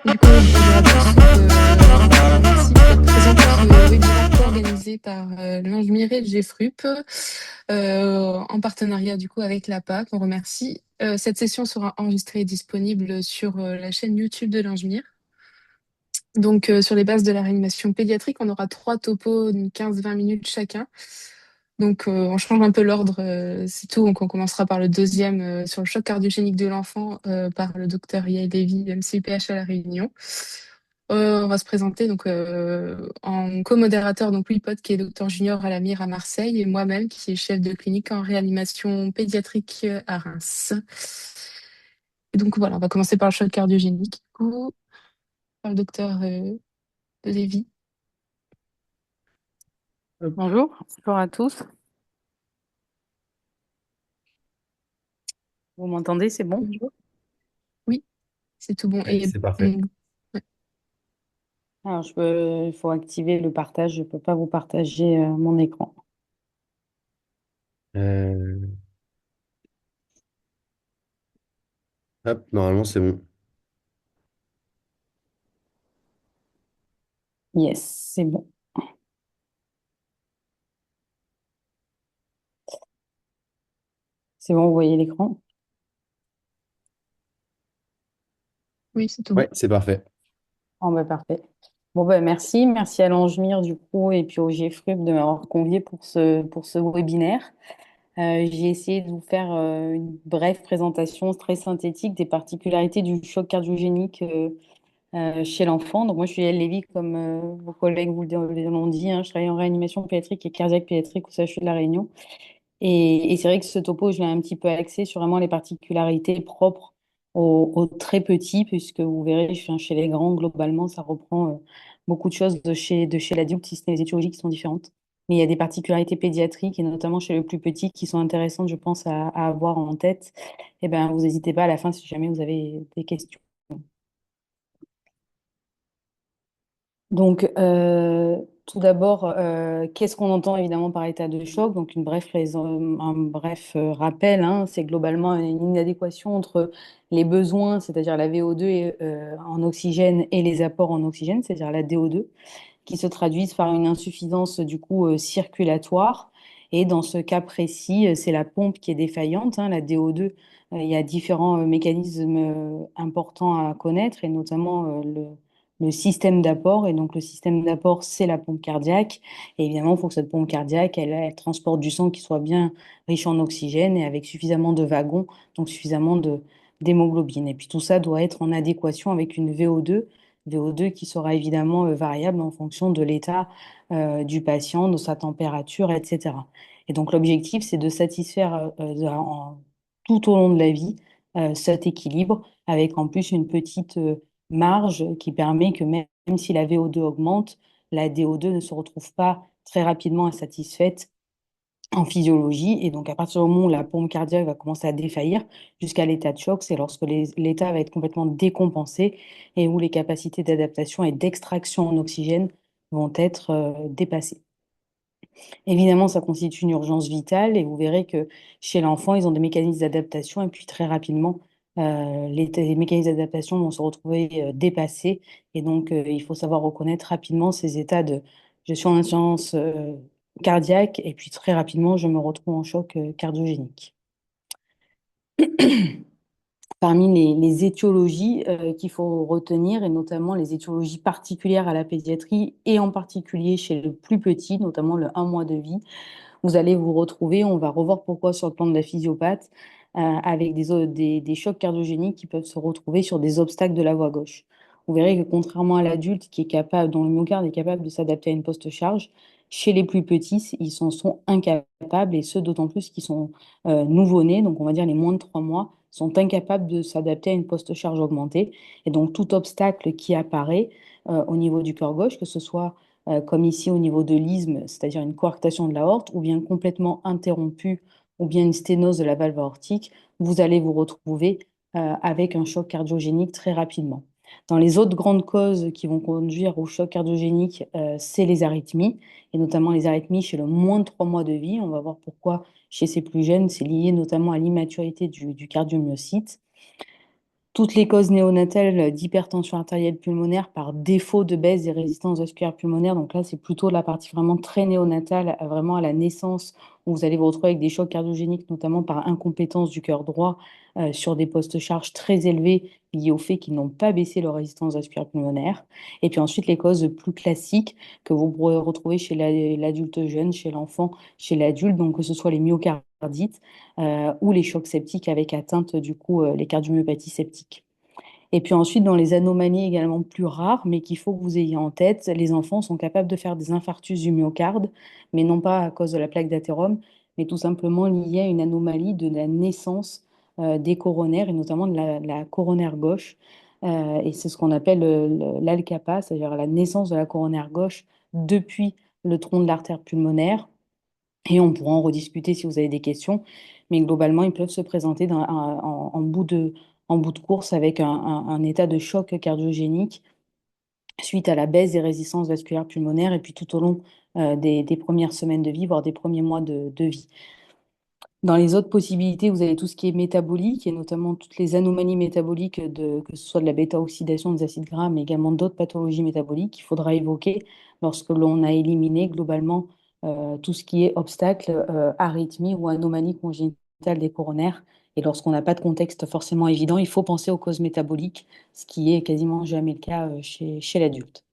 Du coup, oui, bonjour à tous. Merci d'être présent pour ce webinaire co-organisé par l'Angemiret et le GFRUP en partenariat du coup avec l'APAC. On remercie. Cette session sera enregistrée et disponible sur la chaîne YouTube de l'Angemiret. Donc, sur les bases de la réanimation pédiatrique, on aura trois topos de 15-20 minutes chacun. Donc, on change un peu l'ordre, c'est tout. Donc, on commencera par le deuxième sur le choc cardiogénique de l'enfant par le docteur Yael Lévy, MCPH à La Réunion. On va se présenter donc en co-modérateur, donc Louis Pot, qui est docteur junior à la MIR à Marseille, et moi-même, qui est chef de clinique en réanimation pédiatrique à Reims. Et donc voilà, on va commencer par le choc cardiogénique, du coup, par le docteur Lévy. Bonjour à tous. Vous m'entendez, c'est bon? Bonjour. Oui, c'est tout bon. Ouais, c'est parfait. Ouais. Alors, il faut activer le partage. Je ne peux pas vous partager mon écran. Euh, Hop, normalement, c'est bon. Yes, c'est bon. C'est bon, vous voyez l'écran? Oui, c'est tout bon. Ouais, c'est parfait. Oh, bah, parfait. Bon, bah, merci. Merci à l'Angemier, du coup, et puis au GFRUP de m'avoir convié pour ce webinaire. J'ai essayé de vous faire une brève présentation très synthétique des particularités du choc cardiogénique chez l'enfant. Donc moi, je suis Yael Lévy, comme vos collègues vous l'ont dit, hein. Je travaille en réanimation pédiatrique et cardiaque pédiatrique au CHU de La Réunion. Et c'est vrai que ce topo, je l'ai un petit peu axé sur vraiment les particularités propres aux très petits, puisque vous verrez, chez les grands, globalement, ça reprend beaucoup de choses de chez l'adulte, si ce n'est les étiologies qui sont différentes. Mais il y a des particularités pédiatriques, et notamment chez le plus petit, qui sont intéressantes, je pense, à avoir en tête. Et ben, vous n'hésitez pas à la fin si jamais vous avez des questions. Donc, tout d'abord, qu'est-ce qu'on entend évidemment par état de choc? Donc, un bref rappel, hein, c'est globalement une inadéquation entre les besoins, c'est-à-dire la VO2 en oxygène et les apports en oxygène, c'est-à-dire la DO2, qui se traduisent par une insuffisance du coup circulatoire. Et dans ce cas précis, c'est la pompe qui est défaillante, hein, la DO2. Il y a différents mécanismes importants à connaître, et notamment le système d'apport. Et donc, le système d'apport, c'est la pompe cardiaque. Et évidemment, il faut que cette pompe cardiaque, elle transporte du sang qui soit bien riche en oxygène et avec suffisamment de wagons, donc suffisamment d'hémoglobine. Et puis, tout ça doit être en adéquation avec une VO2 qui sera évidemment variable en fonction de l'état du patient, de sa température, etc. Et donc, l'objectif, c'est de satisfaire tout au long de la vie cet équilibre, avec en plus une petite marge qui permet que même si la VO2 augmente, la DO2 ne se retrouve pas très rapidement insatisfaite en physiologie. Et donc, à partir du moment où la pompe cardiaque va commencer à défaillir jusqu'à l'état de choc, c'est lorsque l'état va être complètement décompensé et où les capacités d'adaptation et d'extraction en oxygène vont être dépassées. Évidemment, ça constitue une urgence vitale et vous verrez que chez l'enfant, ils ont des mécanismes d'adaptation et puis très rapidement, les mécanismes d'adaptation vont se retrouver dépassés et donc il faut savoir reconnaître rapidement ces états de je suis en insuffisance cardiaque et puis très rapidement, je me retrouve en choc cardiogénique. Parmi les étiologies qu'il faut retenir, et notamment les étiologies particulières à la pédiatrie, et en particulier chez le plus petit, notamment le 1 mois de vie, vous allez vous retrouver, on va revoir pourquoi sur le plan de la physiopathe, avec des chocs cardiogéniques qui peuvent se retrouver sur des obstacles de la voie gauche. Vous verrez que contrairement à l'adulte qui est capable, dont le myocarde est capable de s'adapter à une post-charge, chez les plus petits, ils s'en sont incapables, et ceux d'autant plus qui sont nouveau-nés, donc on va dire les moins de 3 mois, sont incapables de s'adapter à une post-charge augmentée. Et donc tout obstacle qui apparaît au niveau du cœur gauche, que ce soit comme ici au niveau de l'isthme, c'est-à-dire une coarctation de l'aorte, ou bien complètement interrompue, ou bien une sténose de la valve aortique, vous allez vous retrouver avec un choc cardiogénique très rapidement. Dans les autres grandes causes qui vont conduire au choc cardiogénique, c'est les arythmies, et notamment les arythmies chez le moins de 3 mois de vie. On va voir pourquoi chez ces plus jeunes, c'est lié notamment à l'immaturité du cardiomyocyte. toutes les causes néonatales d'hypertension artérielle pulmonaire par défaut de baisse des résistances vasculaires pulmonaires. Donc là, c'est plutôt la partie vraiment très néonatale, vraiment à la naissance, où vous allez vous retrouver avec des chocs cardiogéniques, notamment par incompétence du cœur droit sur des postes charges très élevés liés au fait qu'ils n'ont pas baissé leur résistance vasculaire pulmonaire. Et puis ensuite, les causes plus classiques que vous pourrez retrouver chez l'adulte jeune, chez l'enfant, chez l'adulte, donc que ce soit les myocardites ou les chocs septiques avec atteinte du coup les cardiomyopathies septiques. Et puis ensuite, dans les anomalies également plus rares, mais qu'il faut que vous ayez en tête, les enfants sont capables de faire des infarctus du myocarde, mais non pas à cause de la plaque d'athérome, mais tout simplement lié à une anomalie de la naissance des coronaires, et notamment de la coronaire gauche. Et c'est ce qu'on appelle l'ALCAPA, c'est-à-dire la naissance de la coronaire gauche depuis le tronc de l'artère pulmonaire. Et on pourra en rediscuter si vous avez des questions. Mais globalement, ils peuvent se présenter en bout de course avec un état de choc cardiogénique suite à la baisse des résistances vasculaires pulmonaires et puis tout au long des premières semaines de vie, voire des premiers mois de vie. Dans les autres possibilités, vous avez tout ce qui est métabolique, et notamment toutes les anomalies métaboliques, que ce soit de la bêta-oxydation des acides gras, mais également d'autres pathologies métaboliques qu'il faudra évoquer lorsque l'on a éliminé globalement tout ce qui est obstacle, arythmie ou anomalie congénitale des coronaires. Et lorsqu'on n'a pas de contexte forcément évident, il faut penser aux causes métaboliques, ce qui est quasiment jamais le cas chez l'adulte.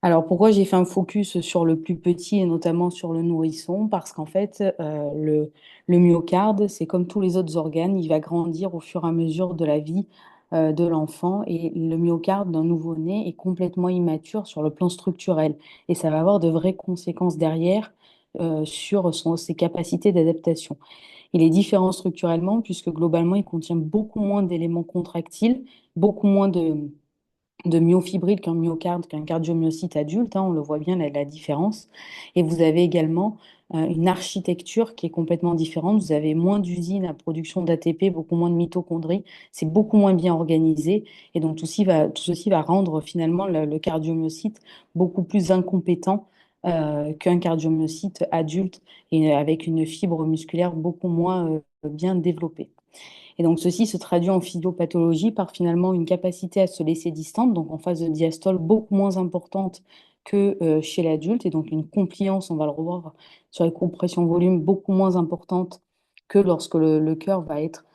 Alors pourquoi j'ai fait un focus sur le plus petit et notamment sur le nourrisson? Parce qu'en fait, le myocarde, c'est comme tous les autres organes, il va grandir au fur et à mesure de la vie de l'enfant et le myocarde d'un nouveau-né est complètement immature sur le plan structurel et ça va avoir de vraies conséquences derrière sur ses capacités d'adaptation. Il est différent structurellement puisque globalement, il contient beaucoup moins d'éléments contractiles, beaucoup moins de myofibrille qu'un myocarde, qu'un cardiomyocyte adulte, hein, on le voit bien la différence. Et vous avez également une architecture qui est complètement différente. Vous avez moins d'usines à production d'ATP, beaucoup moins de mitochondries, c'est beaucoup moins bien organisé. Et donc tout ceci va rendre finalement le cardiomyocyte beaucoup plus incompétent qu'un cardiomyocyte adulte et avec une fibre musculaire beaucoup moins bien développée. Et donc, ceci se traduit en physiopathologie par finalement une capacité à se laisser distante, donc en phase de diastole beaucoup moins importante que chez l'adulte, et donc une compliance, on va le revoir sur les compressions volume, beaucoup moins importante que lorsque le cœur va être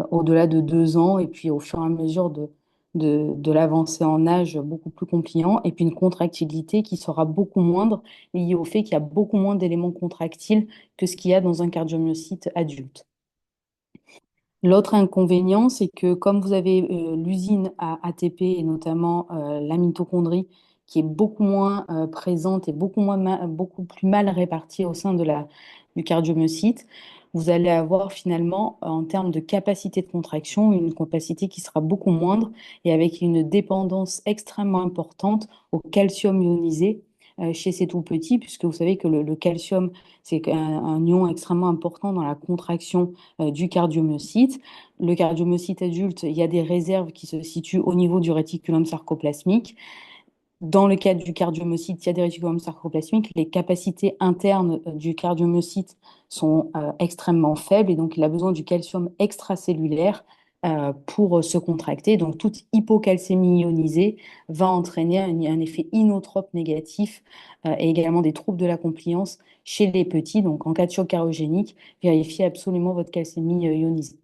au-delà de 2 ans, et puis au fur et à mesure de l'avancée en âge, beaucoup plus compliant, et puis une contractilité qui sera beaucoup moindre, liée au fait qu'il y a beaucoup moins d'éléments contractiles que ce qu'il y a dans un cardiomyocyte adulte. L'autre inconvénient, c'est que comme vous avez l'usine à ATP et notamment la mitochondrie qui est beaucoup moins présente et beaucoup plus mal répartie au sein du cardiomyocyte, vous allez avoir finalement, en termes de capacité de contraction, une capacité qui sera beaucoup moindre et avec une dépendance extrêmement importante au calcium ionisé chez ces tout petits, puisque vous savez que le calcium, c'est un ion extrêmement important dans la contraction du cardiomyocyte. Le cardiomyocyte adulte, il y a des réserves qui se situent au niveau du réticulum sarcoplasmique. Dans le cas du cardiomyocyte, il y a des réticulums sarcoplasmiques. Les capacités internes du cardiomyocyte sont extrêmement faibles et donc il a besoin du calcium extracellulaire pour se contracter. Donc toute hypocalcémie ionisée va entraîner un effet inotrope négatif et également des troubles de la compliance chez les petits. Donc en cas de choc cardiogénique, vérifiez absolument votre calcémie ionisée.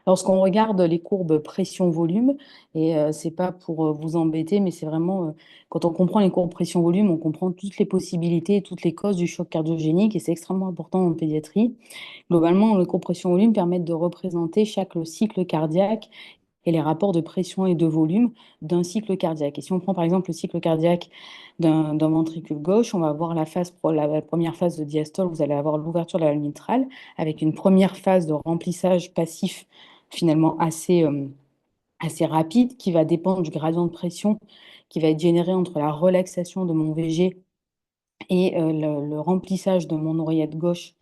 Lorsqu'on regarde les courbes pression-volume, et c'est pas pour vous embêter, mais c'est vraiment quand on comprend les courbes pression-volume, on comprend toutes les possibilités et toutes les causes du choc cardiogénique, et c'est extrêmement important en pédiatrie. Globalement, les courbes pression-volume permettent de représenter chaque cycle cardiaque et les rapports de pression et de volume d'un cycle cardiaque. Et si on prend par exemple le cycle cardiaque d'un ventricule gauche, on va avoir la première phase de diastole, vous allez avoir l'ouverture de la valve mitrale avec une première phase de remplissage passif finalement assez rapide qui va dépendre du gradient de pression qui va être généré entre la relaxation de mon VG et le remplissage de mon oreillette gauche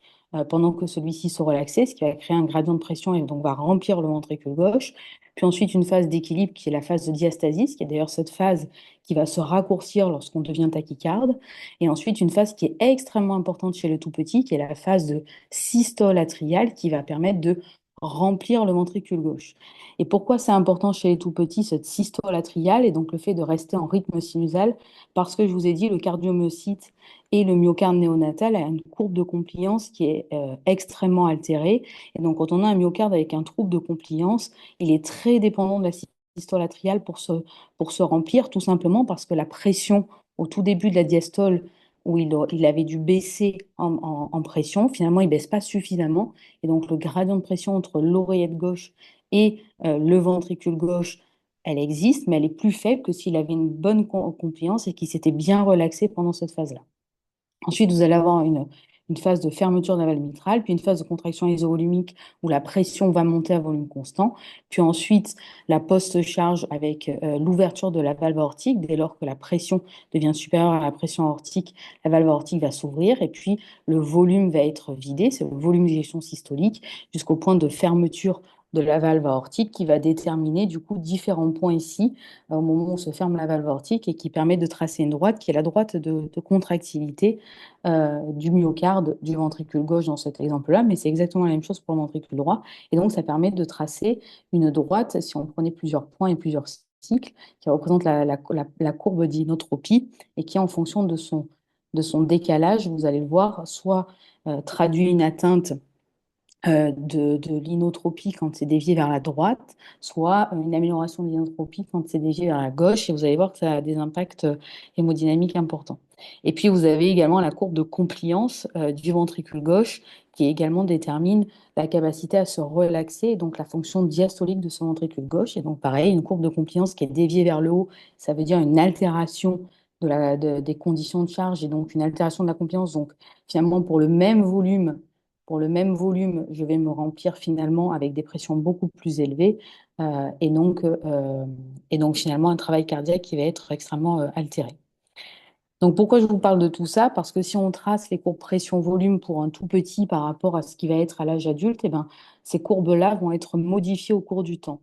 pendant que celui-ci se relaxait, ce qui va créer un gradient de pression et donc va remplir le ventricule gauche. Puis ensuite une phase d'équilibre qui est la phase de diastasis, qui est d'ailleurs cette phase qui va se raccourcir lorsqu'on devient tachycarde. Et ensuite une phase qui est extrêmement importante chez le tout petit, qui est la phase de systole atriale, qui va permettre de remplir le ventricule gauche. Et pourquoi c'est important chez les tout petits, cette systole atriale, et donc le fait de rester en rythme sinusal? Parce que je vous ai dit, le cardiomyocyte et le myocarde néonatal a une courbe de compliance qui est extrêmement altérée. Et donc, quand on a un myocarde avec un trouble de compliance, il est très dépendant de la systole atriale pour se remplir, tout simplement parce que la pression au tout début de la diastole, où il avait dû baisser en pression, finalement, il ne baisse pas suffisamment. Et donc, le gradient de pression entre l'oreillette gauche et le ventricule gauche, elle existe, mais elle est plus faible que s'il avait une bonne compliance et qu'il s'était bien relaxé pendant cette phase-là. Ensuite, vous allez avoir une phase de fermeture de la valve mitrale, puis une phase de contraction isovolumique où la pression va monter à volume constant, puis ensuite la post-charge avec l'ouverture de la valve aortique. Dès lors que la pression devient supérieure à la pression aortique, la valve aortique va s'ouvrir et puis le volume va être vidé, c'est le volume d'éjection systolique, jusqu'au point de fermeture de la valve aortique qui va déterminer du coup différents points ici au moment où se ferme la valve aortique et qui permet de tracer une droite qui est la droite de contractilité du myocarde du ventricule gauche dans cet exemple-là, mais c'est exactement la même chose pour le ventricule droit. Et donc, ça permet de tracer une droite, si on prenait plusieurs points et plusieurs cycles, qui représente la courbe d'inotropie et qui, en fonction de son décalage, vous allez le voir, soit traduit une atteinte de l'inotropie quand c'est dévié vers la droite, soit une amélioration de l'inotropie quand c'est dévié vers la gauche. Et vous allez voir que ça a des impacts hémodynamiques importants. Et puis, vous avez également la courbe de compliance du ventricule gauche qui également détermine la capacité à se relaxer, et donc la fonction diastolique de ce ventricule gauche. Et donc, pareil, une courbe de compliance qui est déviée vers le haut, ça veut dire une altération des conditions de charge et donc une altération de la compliance. Donc, finalement, pour le même volume, je vais me remplir finalement avec des pressions beaucoup plus élevées euh, et donc, euh, et donc finalement un travail cardiaque qui va être extrêmement altéré. Donc pourquoi je vous parle de tout ça? Parce que si on trace les courbes pression-volume pour un tout petit par rapport à ce qui va être à l'âge adulte, eh ben, ces courbes-là vont être modifiées au cours du temps.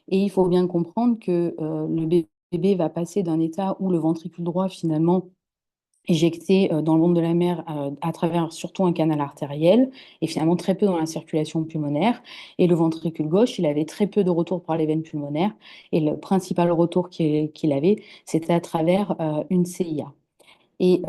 Et il faut bien comprendre que le bébé va passer d'un état où le ventricule droit finalement éjecté dans le ventre de la mère à travers surtout un canal artériel et finalement très peu dans la circulation pulmonaire. Et le ventricule gauche, il avait très peu de retour par les veines pulmonaires et le principal retour qu'il avait, c'était à travers une CIA et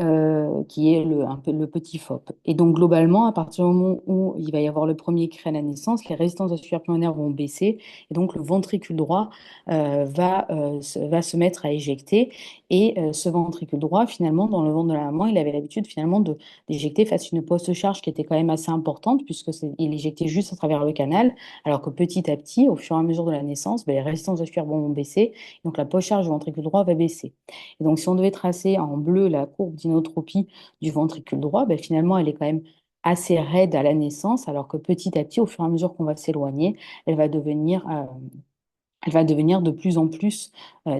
qui est un peu le petit FOP. Et donc, globalement, à partir du moment où il va y avoir le premier cri à la naissance, les résistances vasculaires pulmonaires vont baisser, et donc le ventricule droit va se mettre à éjecter. Et ce ventricule droit, finalement, dans le ventre de la maman, il avait l'habitude finalement d'éjecter face à une post-charge qui était quand même assez importante, puisque il éjectait juste à travers le canal, alors que petit à petit, au fur et à mesure de la naissance, ben, les résistances vasculaires vont baisser, donc la post-charge du ventricule droit va baisser. Et donc, si on devait tracer en bleu la courbe d'inotropie du ventricule droit, ben, finalement, elle est quand même assez raide à la naissance, alors que petit à petit, au fur et à mesure qu'on va s'éloigner, elle va devenir de plus en plus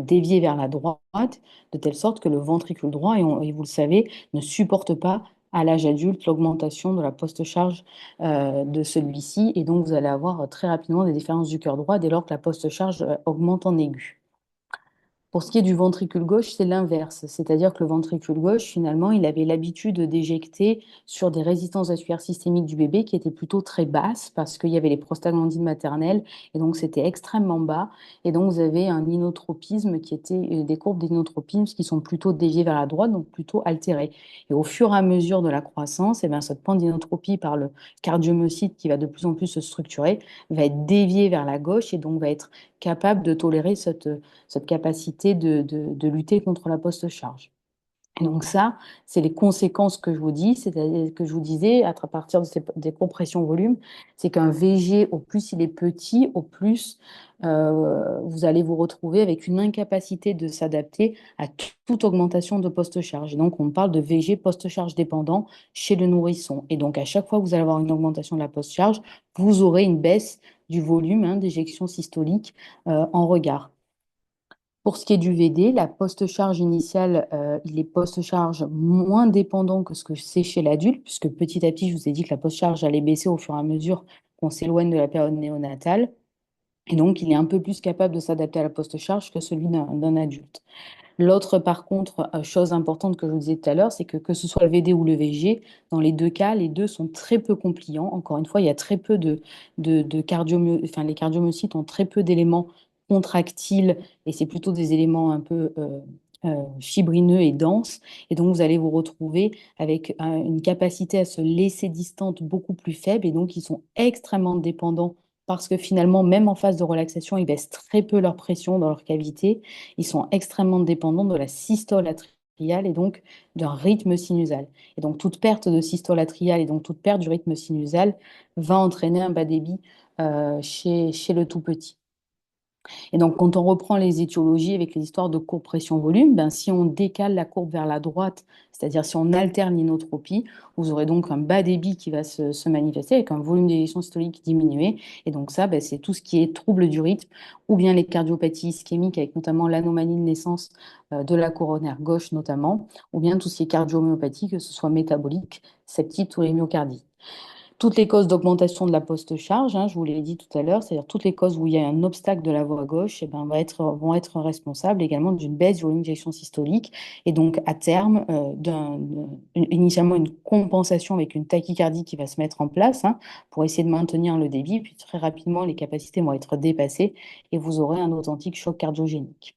déviée vers la droite, de telle sorte que le ventricule droit, et vous le savez, ne supporte pas à l'âge adulte l'augmentation de la post-charge de celui-ci. Et donc, vous allez avoir très rapidement des différences du cœur droit dès lors que la post-charge augmente en aigu. Pour ce qui est du ventricule gauche, c'est l'inverse. C'est-à-dire que le ventricule gauche, finalement, il avait l'habitude d'éjecter sur des résistances vasculaires systémiques du bébé qui étaient plutôt très basses parce qu'il y avait les prostaglandines maternelles et donc c'était extrêmement bas. Et donc vous avez un inotropisme qui était des courbes d'inotropisme qui sont plutôt déviées vers la droite, donc plutôt altérées. Et au fur et à mesure de la croissance, eh bien, cette pente d'inotropie par le cardiomyocyte qui va de plus en plus se structurer va être déviée vers la gauche et donc va être capable de tolérer cette capacité de lutter contre la post-charge. Et donc ça, c'est les conséquences que je vous dis, c'est-à-dire que je vous disais, à partir des compressions volume, c'est qu'un VG, au plus il est petit, au plus vous allez vous retrouver avec une incapacité de s'adapter à toute augmentation de post-charge. Et donc on parle de VG post-charge dépendant chez le nourrisson. Et donc à chaque fois que vous allez avoir une augmentation de la post-charge, vous aurez une baisse du volume d'éjection systolique en regard. Pour ce qui est du VD, la post-charge initiale, il est post-charge moins dépendant que ce que c'est chez l'adulte, puisque petit à petit, je vous ai dit que la post-charge allait baisser au fur et à mesure qu'on s'éloigne de la période néonatale. Et donc, il est un peu plus capable de s'adapter à la post-charge que celui d'un adulte. L'autre, par contre, chose importante que je vous disais tout à l'heure, c'est que ce soit le VD ou le VG, dans les deux cas, les deux sont très peu compliants. Encore une fois, il y a très peu de enfin, les cardiomyocytes ont très peu d'éléments contractiles et c'est plutôt des éléments un peu fibrineux et denses. Et donc, vous allez vous retrouver avec une capacité à se laisser distante beaucoup plus faible et donc ils sont extrêmement dépendants parce que finalement, même en phase de relaxation, ils baissent très peu leur pression dans leur cavité. Ils sont extrêmement dépendants de la systole atriale et donc d'un rythme sinusal. Et donc toute perte de systole atriale et donc toute perte du rythme sinusal va entraîner un bas débit chez le tout petit. Et donc, quand on reprend les étiologies avec les histoires de courbe pression-volume, ben, si on décale la courbe vers la droite, c'est-à-dire si on alterne l'inotropie, vous aurez donc un bas débit qui va se manifester avec un volume d'éjection systolique diminué. Et donc ça, ben, c'est tout ce qui est trouble du rythme ou bien les cardiopathies ischémiques avec notamment l'anomalie de naissance de la coronaire gauche notamment, ou bien tout ce qui est cardiomyopathie, que ce soit métabolique, septique ou hémiocardique. Toutes les causes d'augmentation de la post-charge, hein, je vous l'ai dit tout à l'heure, c'est-à-dire toutes les causes où il y a un obstacle de la voie gauche, eh ben, vont être responsables également d'une baisse du volume d'injection systolique et donc à terme, initialement une compensation avec une tachycardie qui va se mettre en place hein, pour essayer de maintenir le débit, puis très rapidement les capacités vont être dépassées et vous aurez un authentique choc cardiogénique.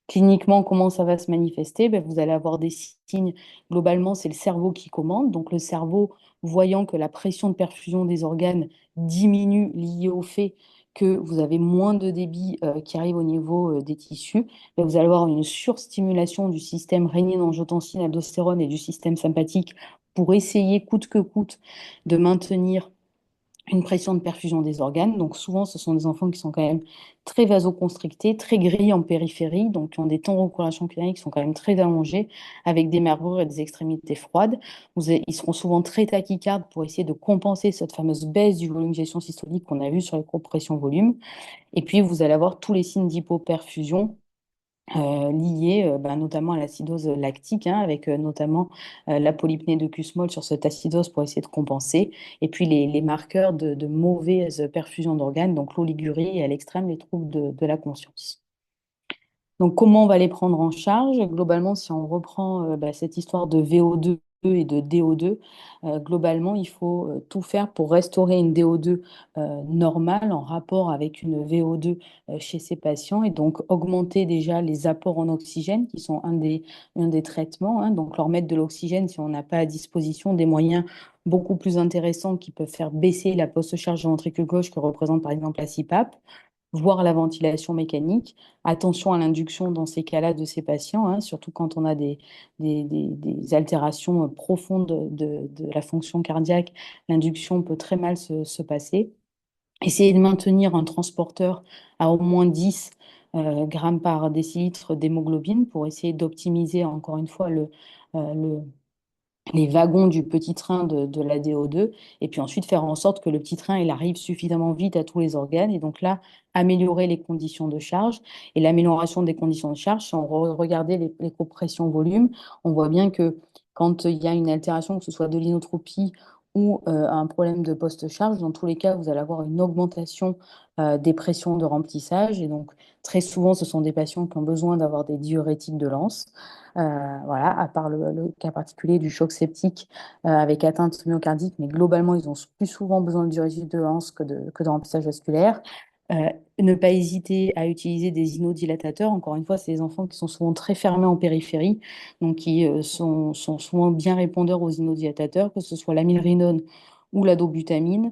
Cliniquement, comment ça va se manifester? Ben, vous allez avoir des signes. Globalement, c'est le cerveau qui commande. Donc, le cerveau, voyant que la pression de perfusion des organes diminue liée au fait que vous avez moins de débit qui arrive au niveau des tissus, ben, vous allez avoir une surstimulation du système rénine-angiotensin, aldostérone et du système sympathique pour essayer coûte que coûte de maintenir une pression de perfusion des organes. Donc souvent, ce sont des enfants qui sont quand même très vasoconstrictés, très gris en périphérie, donc qui ont des temps de recouragement cutanée qui sont quand même très allongés, avec des merbrures et des extrémités froides. Ils seront souvent très tachycardes pour essayer de compenser cette fameuse baisse du volume d'éjection systolique qu'on a vu sur les courbes pression-volume. Et puis, vous allez avoir tous les signes d'hypoperfusion liées notamment à l'acidose lactique, hein, avec notamment la polypnée de Kussmaul sur cette acidose pour essayer de compenser, et puis les marqueurs de mauvaise perfusion d'organes, donc l'oligurie et à l'extrême les troubles de la conscience. Donc, comment on va les prendre en charge? Globalement, si on reprend cette histoire de VO2 et de DO2, globalement, il faut tout faire pour restaurer une DO2 normale en rapport avec une VO2 chez ces patients et donc augmenter déjà les apports en oxygène qui sont un des traitements. Hein. Donc, leur mettre de l'oxygène si on n'a pas à disposition des moyens beaucoup plus intéressants qui peuvent faire baisser la post-charge de ventricule gauche que représente par exemple la CPAP voire la ventilation mécanique. Attention à l'induction dans ces cas-là de ces patients, hein, surtout quand on a des altérations profondes de la fonction cardiaque. L'induction peut très mal se passer. Essayez de maintenir un transporteur à au moins 10 grammes par décilitre d'hémoglobine pour essayer d'optimiser encore une fois les wagons du petit train de la DO2 et puis ensuite faire en sorte que le petit train il arrive suffisamment vite à tous les organes et donc là améliorer les conditions de charge et l'amélioration des conditions de charge si on regardait les compressions volume on voit bien que quand il y a une altération que ce soit de l'inotropie ou un problème de post-charge, dans tous les cas, vous allez avoir une augmentation des pressions de remplissage. Et donc, très souvent, ce sont des patients qui ont besoin d'avoir des diurétiques de Lance. Voilà, à part le cas particulier du choc septique avec atteinte myocardique, mais globalement, ils ont plus souvent besoin de diurétique de Lance que de remplissage vasculaire. Ne pas hésiter à utiliser des inodilatateurs. Encore une fois, c'est des enfants qui sont souvent très fermés en périphérie, donc qui sont souvent bien répondeurs aux inodilatateurs, que ce soit l'amylrinone ou la dobutamine.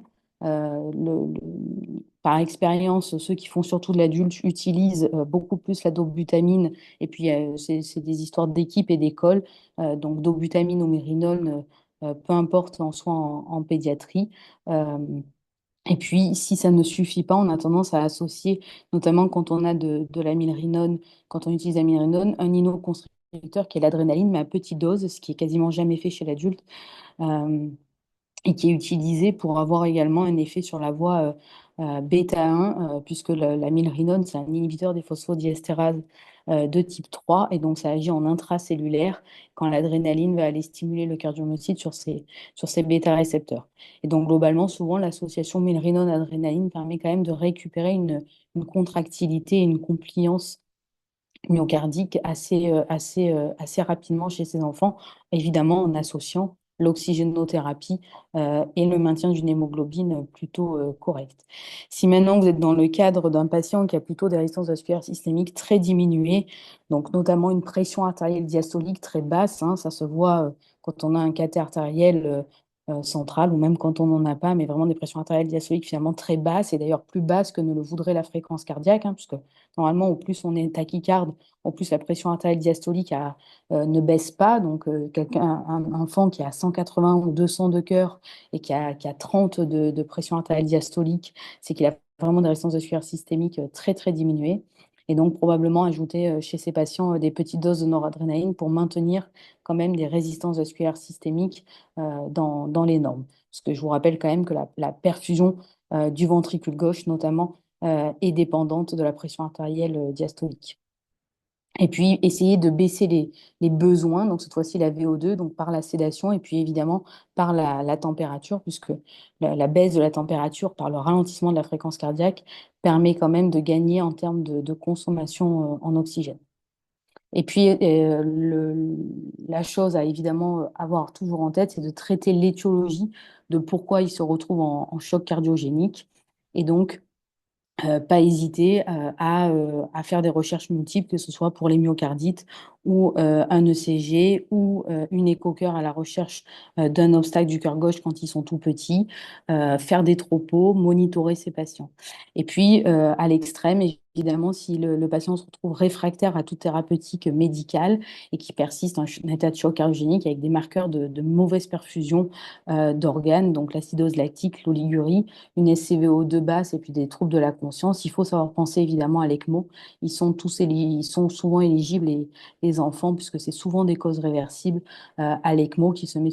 Par expérience, ceux qui font surtout de l'adulte utilisent beaucoup plus la dobutamine. Et puis, c'est des histoires d'équipe et d'école. Donc, dobutamine ou mérinone, peu importe en soi en pédiatrie. Euh, et puis, si ça ne suffit pas, on a tendance à associer, notamment quand on a de l'amylrinone, quand on utilise l'amylrinone, un innoconstricteur qui est l'adrénaline, mais à petite dose, ce qui est quasiment jamais fait chez l'adulte. Euh, et qui est utilisé pour avoir également un effet sur la voie bêta-1, puisque l'amylrinone, c'est un inhibiteur des phosphodiestérases de type 3, et donc ça agit en intracellulaire quand l'adrénaline va aller stimuler le cardiomyocyte sur ces bêta-récepteurs. Et donc globalement, souvent, l'association mylrinone-adrénaline permet quand même de récupérer une une contractilité, une compliance myocardique assez rapidement chez ces enfants, évidemment en associant l'oxygénothérapie et le maintien d'une hémoglobine plutôt correcte. Si maintenant vous êtes dans le cadre d'un patient qui a plutôt des résistances vasculaires systémiques très diminuées, donc notamment une pression artérielle diastolique très basse, hein, ça se voit quand on a un cathé artériel central ou même quand on n'en a pas, mais vraiment des pressions artérielles diastoliques finalement très basses et d'ailleurs plus basses que ne le voudrait la fréquence cardiaque, hein, puisque normalement au plus on est tachycarde, en plus, la pression artérielle diastolique ne baisse pas. Donc, un enfant qui a 180 ou 200 de cœur et qui a 30 de pression artérielle diastolique, c'est qu'il a vraiment des résistances vasculaires systémiques très, très diminuées. Et donc, probablement ajouter chez ces patients des petites doses de noradrénaline pour maintenir quand même des résistances vasculaires systémiques dans les normes. Parce que je vous rappelle quand même que la perfusion du ventricule gauche, notamment, est dépendante de la pression artérielle diastolique. Et puis, essayer de baisser les besoins, donc cette fois-ci la VO2, donc par la sédation, et puis évidemment par la température, puisque la baisse de la température par le ralentissement de la fréquence cardiaque permet quand même de gagner en termes de consommation en oxygène. Et puis, la chose à évidemment avoir toujours en tête, c'est de traiter l'étiologie de pourquoi il se retrouve en choc cardiogénique. Et donc, pas hésiter à faire des recherches multiples, que ce soit pour les myocardites ou un ECG ou une écho-cœur à la recherche d'un obstacle du cœur gauche quand ils sont tout petits, faire des tropos, monitorer ces patients. Et puis, à l'extrême, évidemment, si le patient se retrouve réfractaire à toute thérapeutique médicale et qui persiste en un état de choc cardiogénique avec des marqueurs de mauvaise perfusion d'organes, donc l'acidose lactique, l'oligurie, une SCVO2 basse et puis des troubles de la conscience. Il faut savoir penser évidemment à l'ECMO. Ils sont souvent éligibles, les enfants, puisque c'est souvent des causes réversibles à l'ECMO qui se met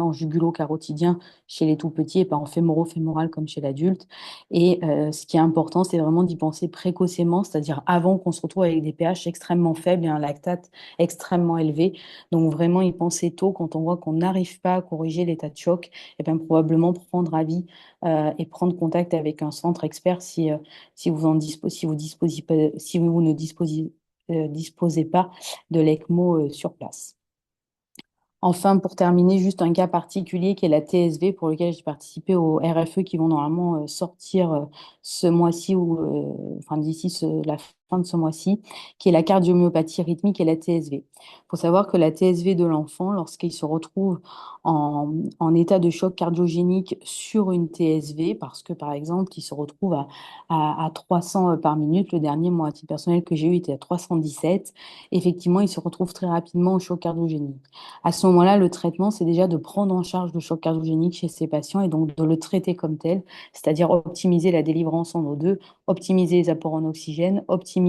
en jugulo-carotidien chez les tout petits et pas en fémoro-fémoral comme chez l'adulte. Et ce qui est important, c'est vraiment d'y penser précocement, c'est-à-dire avant qu'on se retrouve avec des pH extrêmement faibles et un lactate extrêmement élevé. Donc vraiment y penser tôt quand on voit qu'on n'arrive pas à corriger l'état de choc, et bien probablement prendre avis et prendre contact avec un centre expert si vous si vous ne disposez pas de l'ECMO sur place. Enfin, pour terminer, juste un cas particulier qui est la TSV pour lequel j'ai participé au RFE qui vont normalement sortir ce mois-ci ou enfin d'ici la fin de ce mois-ci, qui est la cardiomyopathie rythmique et la TSV. Il faut savoir que la TSV de l'enfant, lorsqu'il se retrouve en état de choc cardiogénique sur une TSV, parce que par exemple, il se retrouve à 300 par minute, le dernier, moi, à titre personnel que j'ai eu était à 317, effectivement, il se retrouve très rapidement au choc cardiogénique. À ce moment-là, le traitement, c'est déjà de prendre en charge le choc cardiogénique chez ces patients et donc de le traiter comme tel, c'est-à-dire optimiser la délivrance en O2, optimiser les apports en oxygène, optimiser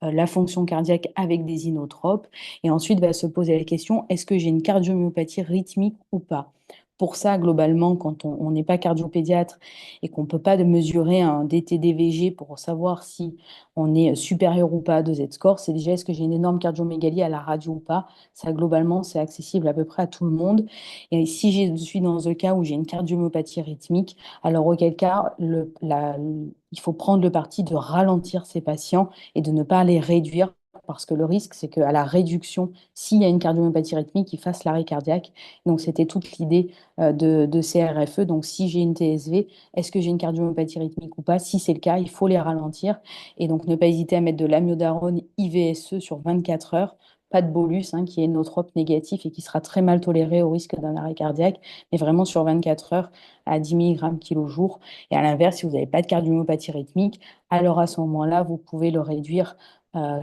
la fonction cardiaque avec des inotropes. Et ensuite, va se poser la question, est-ce que j'ai une cardiomyopathie rythmique ou pas? Pour ça, globalement, quand on n'est pas cardiopédiatre et qu'on ne peut pas mesurer un DTDVG pour savoir si on est supérieur ou pas à 2 Z-score, c'est déjà est-ce que j'ai une énorme cardiomégalie à la radio ou pas. Ça, globalement, c'est accessible à peu près à tout le monde. Et si je suis dans un cas où j'ai une cardiomyopathie rythmique, alors auquel cas, il faut prendre le parti de ralentir ces patients et de ne pas les réduire. Parce que le risque, c'est qu'à la réduction, s'il y a une cardiomyopathie rythmique, ils fassent l'arrêt cardiaque. Donc, c'était toute l'idée de ces RFE. Donc, si j'ai une TSV, est-ce que j'ai une cardiomyopathie rythmique ou pas? Si c'est le cas, il faut les ralentir. Et donc, ne pas hésiter à mettre de l'amiodarone IVSE sur 24 heures. Pas de bolus, hein, qui est notrope négatif et qui sera très mal toléré au risque d'un arrêt cardiaque, mais vraiment sur 24 heures à 10 mg kilo jour. Et à l'inverse, si vous n'avez pas de cardiomyopathie rythmique, alors à ce moment-là, vous pouvez le réduire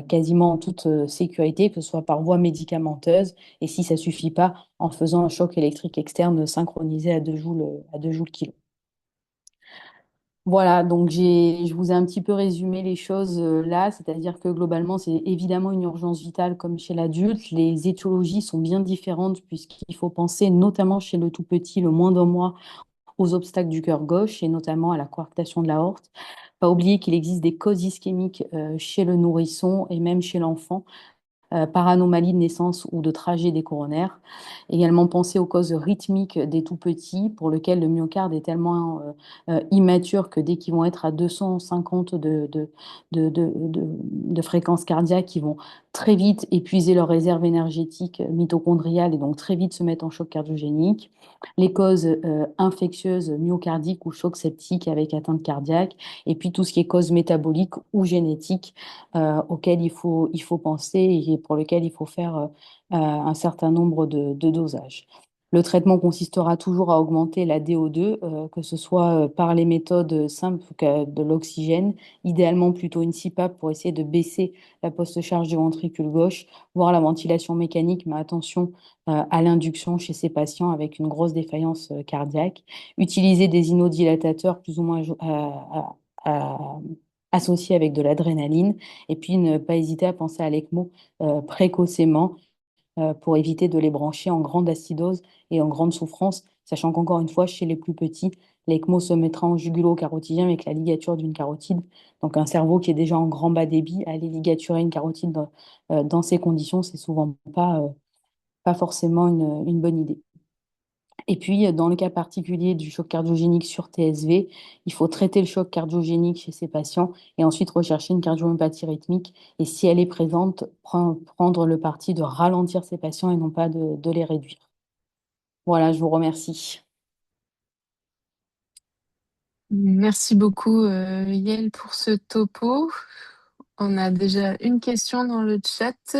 quasiment en toute sécurité, que ce soit par voie médicamenteuse, et si ça ne suffit pas, en faisant un choc électrique externe synchronisé à 2 joules kilo. Voilà, donc je vous ai un petit peu résumé les choses là, c'est-à-dire que globalement, c'est évidemment une urgence vitale comme chez l'adulte. Les étiologies sont bien différentes puisqu'il faut penser notamment chez le tout petit, le moins d'un mois, aux obstacles du cœur gauche et notamment à la coarctation de l'aorte. Pas oublier qu'il existe des causes ischémiques chez le nourrisson et même chez l'enfant par anomalie de naissance ou de trajet des coronaires. Également penser aux causes rythmiques des tout petits, pour lesquels le myocarde est tellement immature que dès qu'ils vont être à 250 de fréquence cardiaque, ils vont très vite épuiser leur réserve énergétique mitochondriale et donc très vite se mettre en choc cardiogénique. Les causes infectieuses myocardiques ou choc septique avec atteinte cardiaque, et puis tout ce qui est cause métabolique ou génétique auquel il faut penser et pour lequel il faut faire un certain nombre de dosages. Le traitement consistera toujours à augmenter la DO2, que ce soit par les méthodes simples que de l'oxygène, idéalement plutôt une CPAP pour essayer de baisser la post-charge du ventricule gauche, voire la ventilation mécanique, mais attention à l'induction chez ces patients avec une grosse défaillance cardiaque. Utiliser des inodilatateurs plus ou moins associés avec de l'adrénaline, et puis ne pas hésiter à penser à l'ECMO précocement pour éviter de les brancher en grande acidose et en grande souffrance, sachant qu'encore une fois, chez les plus petits, l'ECMO se mettra en jugulo-carotidien avec la ligature d'une carotide. Donc un cerveau qui est déjà en grand bas débit, aller ligaturer une carotide dans ces conditions, c'est souvent pas forcément une bonne idée. Et puis, dans le cas particulier du choc cardiogénique sur TSV, il faut traiter le choc cardiogénique chez ces patients et ensuite rechercher une cardiomyopathie rythmique. Et si elle est présente, prendre le parti de ralentir ces patients et non pas de les réduire. Voilà, je vous remercie. Merci beaucoup, Yael, pour ce topo. On a déjà une question dans le chat.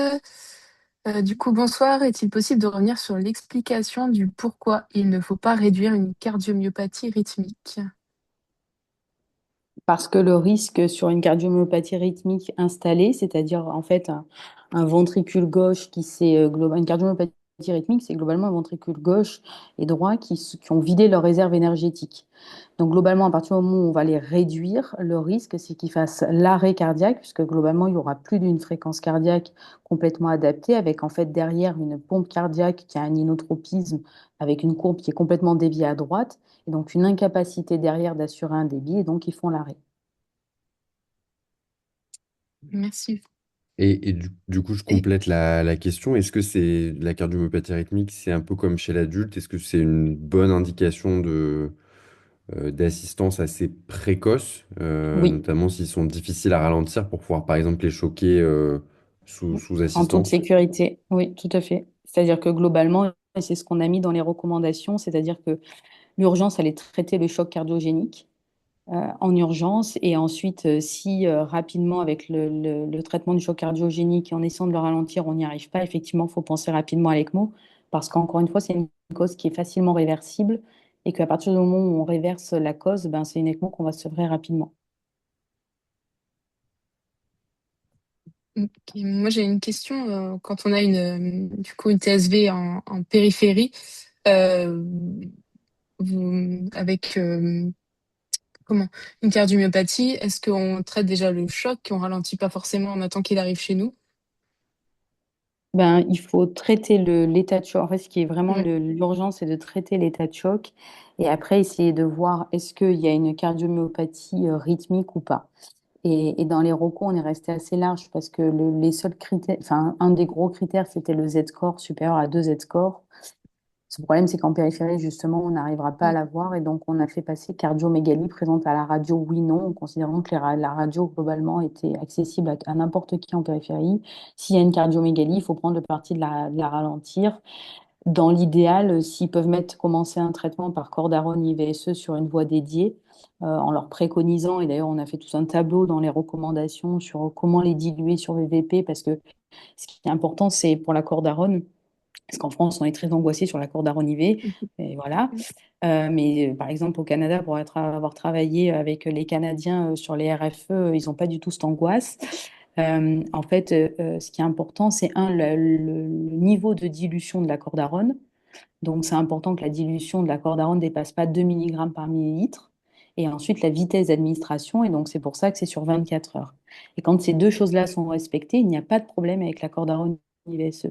Du coup, bonsoir. Est-il possible de revenir sur l'explication du pourquoi il ne faut pas réduire une cardiomyopathie rythmique? Parce que le risque sur une cardiomyopathie rythmique installée, c'est-à-dire en fait un ventricule gauche une cardiomyopathie rythmique, c'est globalement un ventricule gauche et droit qui ont vidé leur réserve énergétique. Donc globalement, à partir du moment où on va les réduire, le risque, c'est qu'ils fassent l'arrêt cardiaque, puisque globalement, il y aura plus d'une fréquence cardiaque complètement adaptée, avec en fait derrière une pompe cardiaque qui a un inotropisme, avec une courbe qui est complètement déviée à droite, et donc une incapacité derrière d'assurer un débit, et donc ils font l'arrêt. Merci. Et du coup, je Et- complète la question. Est-ce que c'est la cardiomyopathie rythmique, c'est un peu comme chez l'adulte? Est-ce que c'est une bonne indication d'assistance assez précoce, Oui, notamment s'ils sont difficiles à ralentir pour pouvoir, par exemple, les choquer sous en toute assistance? sécurité, oui, tout à fait. C'est-à-dire que globalement, et c'est ce qu'on a mis dans les recommandations, c'est-à-dire que l'urgence, elle est traiter le choc cardiogénique en urgence. Et ensuite, si rapidement, avec le traitement du choc cardiogénique et en essayant de le ralentir, on n'y arrive pas, effectivement, il faut penser rapidement à l'ECMO. Parce qu'encore une fois, c'est une cause qui est facilement réversible et qu'à partir du moment où on réverse la cause, ben, c'est une ECMO qu'on va sevrer rapidement. Ok. Moi, j'ai une question. Quand on a du coup, une TSV en périphérie, euh, avec comment? Une cardiomyopathie, est-ce qu'on traite déjà le choc, qu'on ralentit pas forcément en attendant qu'il arrive chez nous? Ben, il faut traiter l'état de choc. En fait, ce qui est vraiment Ouais. l'urgence, c'est de traiter l'état de choc et après essayer de voir est-ce qu'il y a une cardiomyopathie rythmique ou pas. Et dans les recos, on est resté assez large parce que les seuls critères, enfin, un des gros critères, c'était le Z-score supérieur à 2 Z-score. Le problème, c'est qu'en périphérie, justement, on n'arrivera pas à Mm. l'avoir et donc on a fait passer cardiomégalie présente à la radio, oui, non, en considérant que la radio, globalement, était accessible à n'importe qui en périphérie. S'il y a une cardiomégalie, il faut prendre le parti de la ralentir. Dans l'idéal, s'ils peuvent commencer un traitement par cordarone IVSE sur une voie dédiée, en leur préconisant, et d'ailleurs on a fait tout un tableau dans les recommandations sur comment les diluer sur VVP, parce que ce qui est important, c'est pour la cordarone, parce qu'en France, on est très angoissé sur la cordarone IV, et voilà. Mais par exemple, au Canada, avoir travaillé avec les Canadiens sur les RFE, ils n'ont pas du tout cette angoisse. En fait, ce qui est important, c'est le niveau de dilution de la cordarone. Donc, c'est important que la dilution de la cordarone ne dépasse pas 2 milligrammes par millilitre. Et ensuite, la vitesse d'administration. Et donc, c'est pour ça que c'est sur 24 heures. Et quand ces deux choses-là sont respectées, il n'y a pas de problème avec la cordarone IVSE.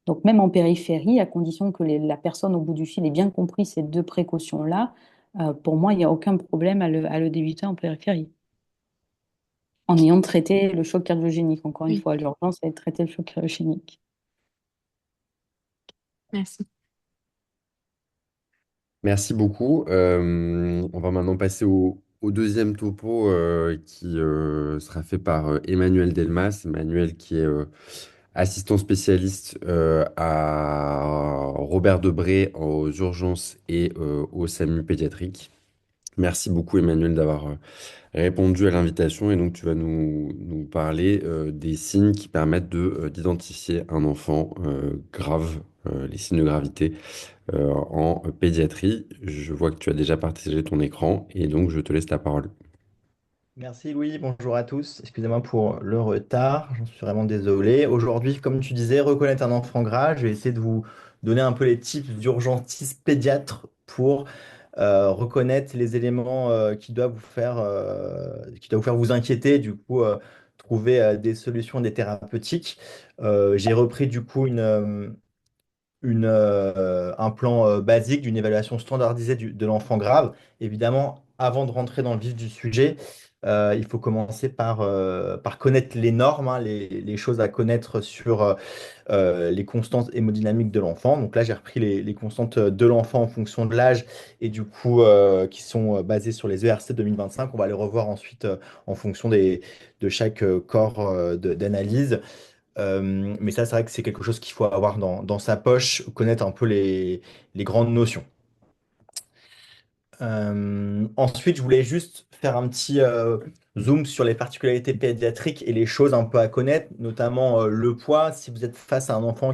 Donc, même en périphérie, à condition que la personne au bout du fil ait bien compris ces deux précautions-là, pour moi, il n'y a aucun problème à le débuter en périphérie. En ayant traité le choc cardiogénique, encore une Oui, fois, l'urgence, c'est de traiter le choc cardiogénique. merci. Merci beaucoup. On va maintenant passer au deuxième topo qui sera fait par Emmanuel Delmas. Emmanuel qui est assistant spécialiste à Robert Debré aux urgences et au SAMU pédiatrique. Merci beaucoup Emmanuel d'avoir répondu à l'invitation et donc tu vas nous parler des signes qui permettent d'identifier un enfant grave, les signes de gravité en pédiatrie. Je vois que tu as déjà partagé ton écran et donc je te laisse la parole. Merci Louis, bonjour à tous. Excusez-moi pour le retard, j'en suis vraiment désolé. Aujourd'hui, comme tu disais, reconnaître un enfant grave, je vais essayer de vous donner un peu les tips d'urgentistes pédiatres pour reconnaître les éléments qui doivent vous faire vous inquiéter, du coup, trouver des solutions, des thérapeutiques. J'ai repris du coup un plan basique d'une évaluation standardisée de l'enfant grave. Évidemment, avant de rentrer dans le vif du sujet, il faut commencer par connaître les normes, hein, les choses à connaître sur les constantes hémodynamiques de l'enfant. Donc là, j'ai repris les constantes de l'enfant en fonction de l'âge et du coup, qui sont basées sur les ERC 2025. On va les revoir ensuite en fonction de chaque corps d'analyse. Mais ça, c'est vrai que c'est quelque chose qu'il faut avoir dans sa poche, connaître un peu les grandes notions. Ensuite, je voulais juste faire un petit zoom sur les particularités pédiatriques et les choses un peu à connaître, notamment le poids. Si vous êtes face à un enfant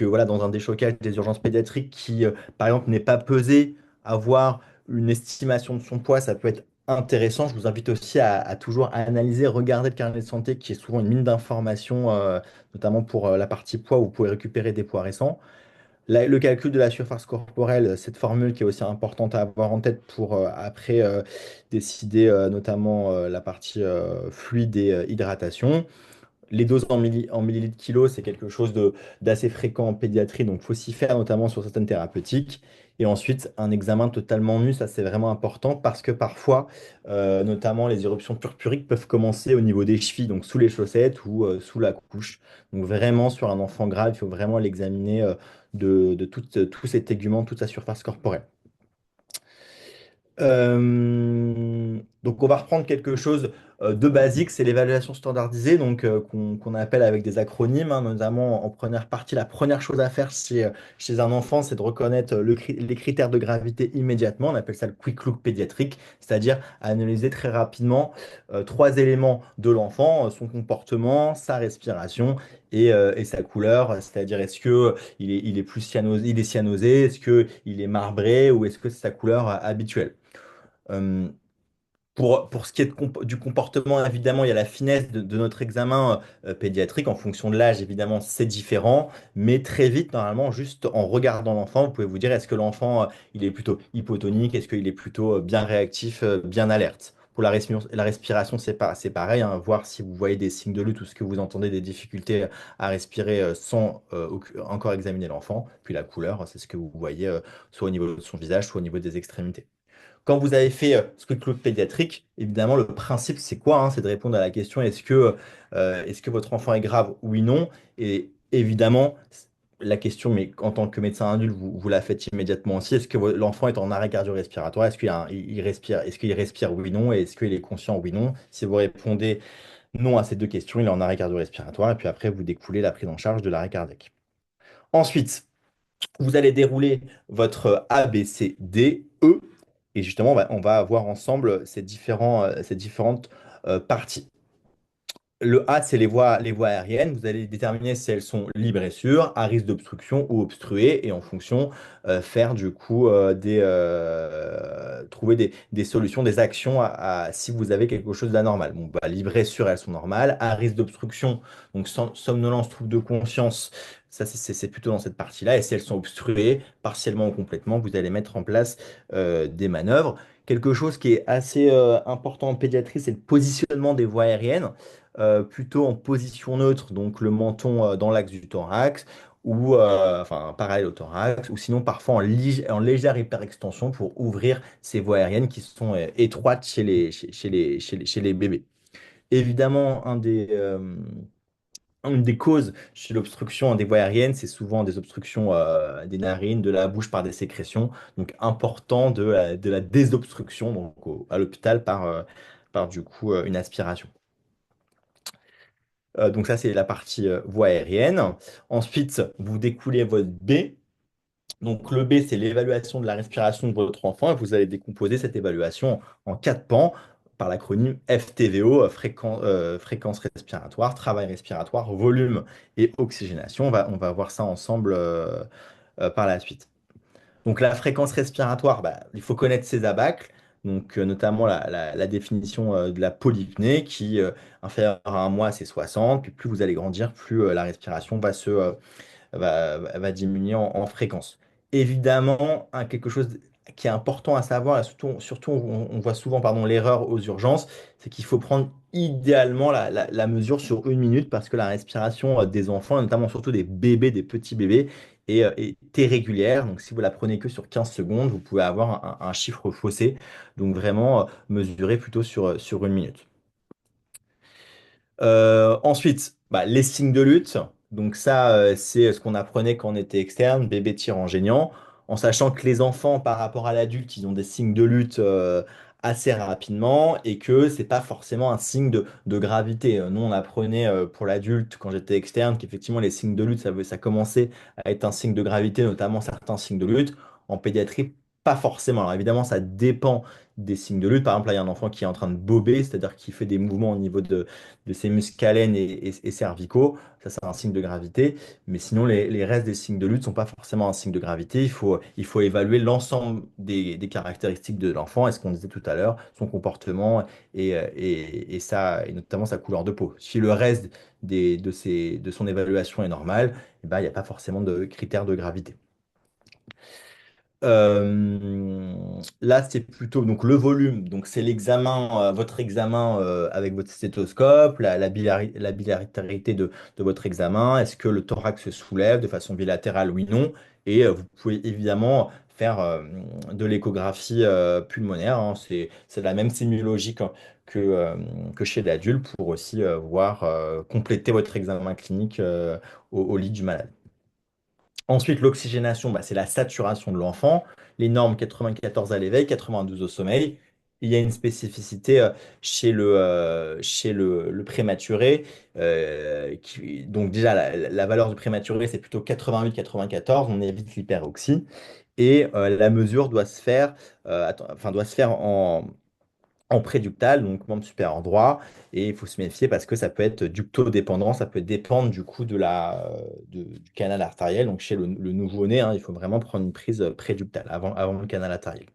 voilà, dans un déchocage des urgences pédiatriques, qui, par exemple, n'est pas pesé, avoir une estimation de son poids, ça peut être intéressant. Je vous invite aussi à toujours analyser, regarder le carnet de santé, qui est souvent une mine d'informations, notamment pour la partie poids, où vous pouvez récupérer des poids récents. Le calcul de la surface corporelle, cette formule qui est aussi importante à avoir en tête pour après décider notamment la partie fluide et hydratation. Les doses en millilitres kilos, c'est quelque chose d'assez fréquent en pédiatrie, donc il faut s'y faire, notamment sur certaines thérapeutiques. Et ensuite, un examen totalement nu, ça c'est vraiment important parce que parfois, notamment les éruptions purpuriques peuvent commencer au niveau des chevilles, donc sous les chaussettes ou sous la couche. Donc vraiment, sur un enfant grave, il faut vraiment l'examiner tous ses téguments, toute sa surface corporelle. Donc on va reprendre quelque chose de basique, c'est l'évaluation standardisée, donc qu'on appelle avec des acronymes, hein, notamment en première partie. La première chose à faire chez un enfant, c'est de reconnaître les critères de gravité immédiatement. On appelle ça le quick look pédiatrique, c'est-à-dire analyser très rapidement trois éléments de l'enfant, son comportement, sa respiration et sa couleur, c'est-à-dire est-ce que il est plus cyanosé, il est cyanosé, est-ce que il est marbré ou est-ce que c'est sa couleur habituelle. Euh, pour ce qui est du comportement, évidemment, il y a la finesse de notre examen pédiatrique. En fonction de l'âge, évidemment, c'est différent. Mais très vite, normalement, juste en regardant l'enfant, vous pouvez vous dire, est-ce que l'enfant, il est plutôt hypotonique? Est-ce qu'il est plutôt bien réactif, bien alerte? Pour la respiration, c'est pareil, hein, voir si vous voyez des signes de lutte ou ce que vous entendez des difficultés à respirer sans encore examiner l'enfant. Puis la couleur, c'est ce que vous voyez soit au niveau de son visage, soit au niveau des extrémités. Quand vous avez fait ce quick look pédiatrique, évidemment, le principe, c'est quoi, hein? C'est de répondre à la question est-ce que votre enfant est grave, oui, non? Et évidemment, la question, mais en tant que médecin adulte, vous la faites immédiatement aussi. Est-ce que l'enfant est en arrêt cardio-respiratoire? Est-ce il respire? Est-ce qu'il respire, oui, non? Et est-ce qu'il est conscient, oui, non? Si vous répondez non à ces deux questions, il est en arrêt cardio-respiratoire. Et puis après, vous découlez la prise en charge de l'arrêt cardiaque. Ensuite, vous allez dérouler votre A, B, C, D, E. Et justement, on va avoir ensemble ces différentes parties. Le A, c'est les voies aériennes. Vous allez déterminer si elles sont libres et sûres, à risque d'obstruction ou obstruées, et en fonction, faire du coup trouver des solutions, des actions si vous avez quelque chose d'anormal. Bon, bah, libres et sûres, elles sont normales. À risque d'obstruction, donc somnolence, trouble de conscience, ça c'est plutôt dans cette partie-là. Et si elles sont obstruées, partiellement ou complètement, vous allez mettre en place des manœuvres. Quelque chose qui est assez important en pédiatrie, c'est le positionnement des voies aériennes plutôt en position neutre, donc le menton dans l'axe du thorax, ou enfin parallèle au thorax, ou sinon parfois en légère hyperextension pour ouvrir ces voies aériennes qui sont étroites chez les bébés. Évidemment, une des causes chez l'obstruction des voies aériennes, c'est souvent des obstructions des narines, de la bouche par des sécrétions. Donc, important de la désobstruction donc, à l'hôpital par du coup une aspiration. Donc, ça, c'est la partie voie aérienne. Ensuite, vous découlez votre B. Donc, le B, c'est l'évaluation de la respiration de votre enfant. Et vous allez décomposer cette évaluation en quatre pans par l'acronyme FTVO, fréquence respiratoire, travail respiratoire, volume et oxygénation. On va voir ça ensemble par la suite. Donc, la fréquence respiratoire, bah, il faut connaître ses ABAC, donc notamment la définition de la polypnée qui, inférieure à un mois, c'est 60. Puis plus vous allez grandir, plus la respiration va diminuer en fréquence. Évidemment, quelque chose qui est important à savoir, et surtout on voit souvent pardon, l'erreur aux urgences, c'est qu'il faut prendre idéalement la mesure sur 1 minute parce que la respiration des enfants, et notamment surtout des bébés, des petits bébés, est irrégulière. Donc si vous la prenez que sur 15 secondes, vous pouvez avoir un chiffre faussé. Donc vraiment, mesurer plutôt sur 1 minute. Ensuite, bah, les signes de lutte. Donc ça, c'est ce qu'on apprenait quand on était externe, bébé tirant geignant, en sachant que les enfants, par rapport à l'adulte, ils ont des signes de lutte assez rapidement et que c'est pas forcément un signe de gravité. Nous, on apprenait pour l'adulte, quand j'étais externe, qu'effectivement les signes de lutte, ça commençait à être un signe de gravité, notamment certains signes de lutte. En pédiatrie, pas forcément. Alors évidemment, ça dépend des signes de lutte. Par exemple, là, il y a un enfant qui est en train de bober, c'est-à-dire qui fait des mouvements au niveau de ses muscles haleines et cervicaux. Ça, c'est un signe de gravité. Mais sinon, les restes des signes de lutte ne sont pas forcément un signe de gravité. Il faut évaluer l'ensemble des caractéristiques de l'enfant, et ce qu'on disait tout à l'heure, son comportement et notamment sa couleur de peau. Si le reste de son évaluation est normal, eh ben, il n'y a pas forcément de critères de gravité. Là, c'est plutôt donc le volume. Donc, c'est l'examen, votre examen avec votre stéthoscope, la bilateralité de votre examen. Est-ce que le thorax se soulève de façon bilatérale, oui, non? Et vous pouvez évidemment faire de l'échographie pulmonaire, hein. C'est la même sémiologie que chez l'adulte pour aussi voir compléter votre examen clinique au lit du malade. Ensuite, l'oxygénation, bah, c'est la saturation de l'enfant. Les normes 94 à l'éveil, 92 au sommeil. Il y a une spécificité chez le prématuré. Donc déjà, la valeur du prématuré, c'est plutôt 88-94. On évite l'hyperoxie. Et la mesure doit se faire, doit se faire en préductal, donc membre supérieur droit, et il faut se méfier parce que ça peut être ductodépendant, ça peut dépendre du coup du canal artériel. Donc chez le nouveau-né, hein, il faut vraiment prendre une prise préductale avant le canal artériel.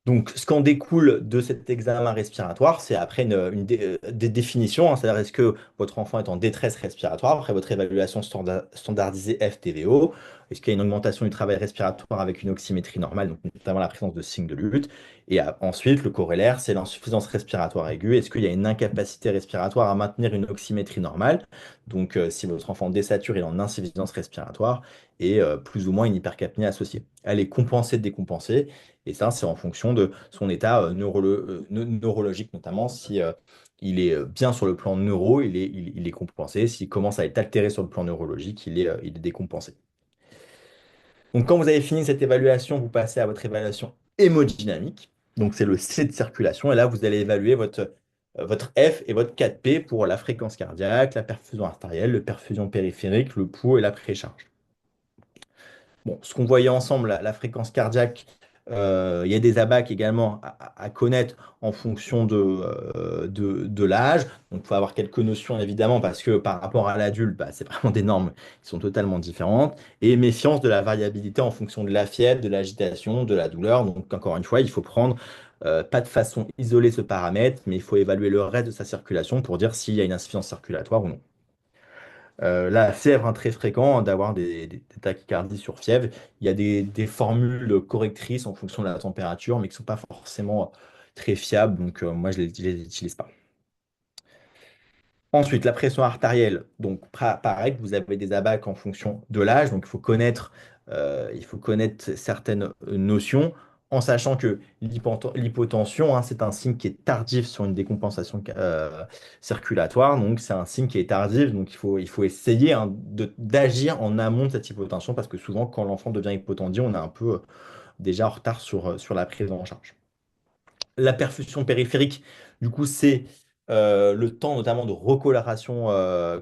Donc, ce qu'en découle de cet examen respiratoire, c'est après des définitions, hein, c'est-à-dire est-ce que votre enfant est en détresse respiratoire après votre évaluation standardisée FTVO, est-ce qu'il y a une augmentation du travail respiratoire avec une oxymétrie normale, donc notamment la présence de signes de lutte, et ensuite le corollaire, c'est l'insuffisance respiratoire aiguë, est-ce qu'il y a une incapacité respiratoire à maintenir une oxymétrie normale, donc si votre enfant désature, il est en insuffisance respiratoire, et plus ou moins une hypercapnie associée. Elle est compensée, décompensée. Et ça, c'est en fonction de son état neurologique, notamment si il est bien sur le plan neuro, il est compensé. S'il commence à être altéré sur le plan neurologique, il est décompensé. Donc, quand vous avez fini cette évaluation, vous passez à votre évaluation hémodynamique. Donc, c'est le C de circulation. Et là, vous allez évaluer votre F et votre 4P pour la fréquence cardiaque, la perfusion artérielle, le perfusion périphérique, le pouls et la précharge. Bon, ce qu'on voyait ensemble, la fréquence cardiaque, il y a des ABAC également à connaître en fonction de l'âge. Donc, il faut avoir quelques notions évidemment parce que par rapport à l'adulte, bah, c'est vraiment des normes qui sont totalement différentes. Et méfiance de la variabilité en fonction de la fièvre, de l'agitation, de la douleur. Donc, encore une fois, il faut prendre pas de façon isolée ce paramètre, mais il faut évaluer le reste de sa circulation pour dire s'il y a une insuffisance circulatoire ou non. La fièvre, hein, très fréquent d'avoir des tachycardies sur fièvre. Il y a des formules correctrices en fonction de la température, mais qui ne sont pas forcément très fiables. Donc, moi, je ne les utilise pas. Ensuite, la pression artérielle. Donc, pareil, vous avez des ABAC en fonction de l'âge. Donc, il faut connaître certaines notions. en sachant que l'hypotension, hein, c'est un signe qui est tardif sur une décompensation circulatoire, donc c'est un signe qui est tardif, donc il faut essayer hein, d'agir en amont de cette hypotension, parce que souvent quand l'enfant devient hypotendu, on est un peu déjà en retard sur la prise en charge. La perfusion périphérique, du coup, c'est le temps notamment de recoloration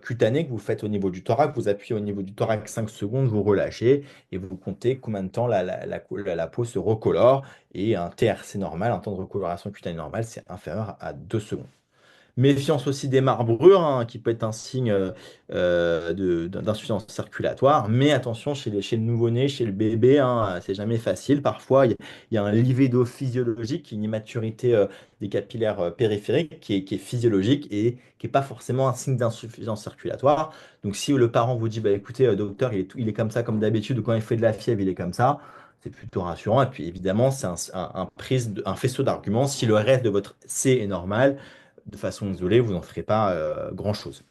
cutanée que vous faites au niveau du thorax. Vous appuyez au niveau du thorax 5 secondes, vous relâchez et vous comptez combien de temps la peau se recolore. Et un TRC normal, un temps de recoloration cutanée normal, c'est inférieur à 2 secondes. Méfiance aussi des marbrures, hein, qui peut être un signe d'insuffisance circulatoire. Mais attention, chez le nouveau-né, chez le bébé, hein, c'est jamais facile. Parfois, il y a un livédo physiologique, une immaturité des capillaires périphériques qui est physiologique et qui n'est pas forcément un signe d'insuffisance circulatoire. Donc, si le parent vous dit, bah, écoutez, docteur, il est comme ça comme d'habitude, ou quand il fait de la fièvre, il est comme ça. C'est plutôt rassurant. Et puis évidemment, c'est un faisceau d'arguments. Si le reste de votre C est normal, de façon isolée, vous n'en ferez pas grand-chose.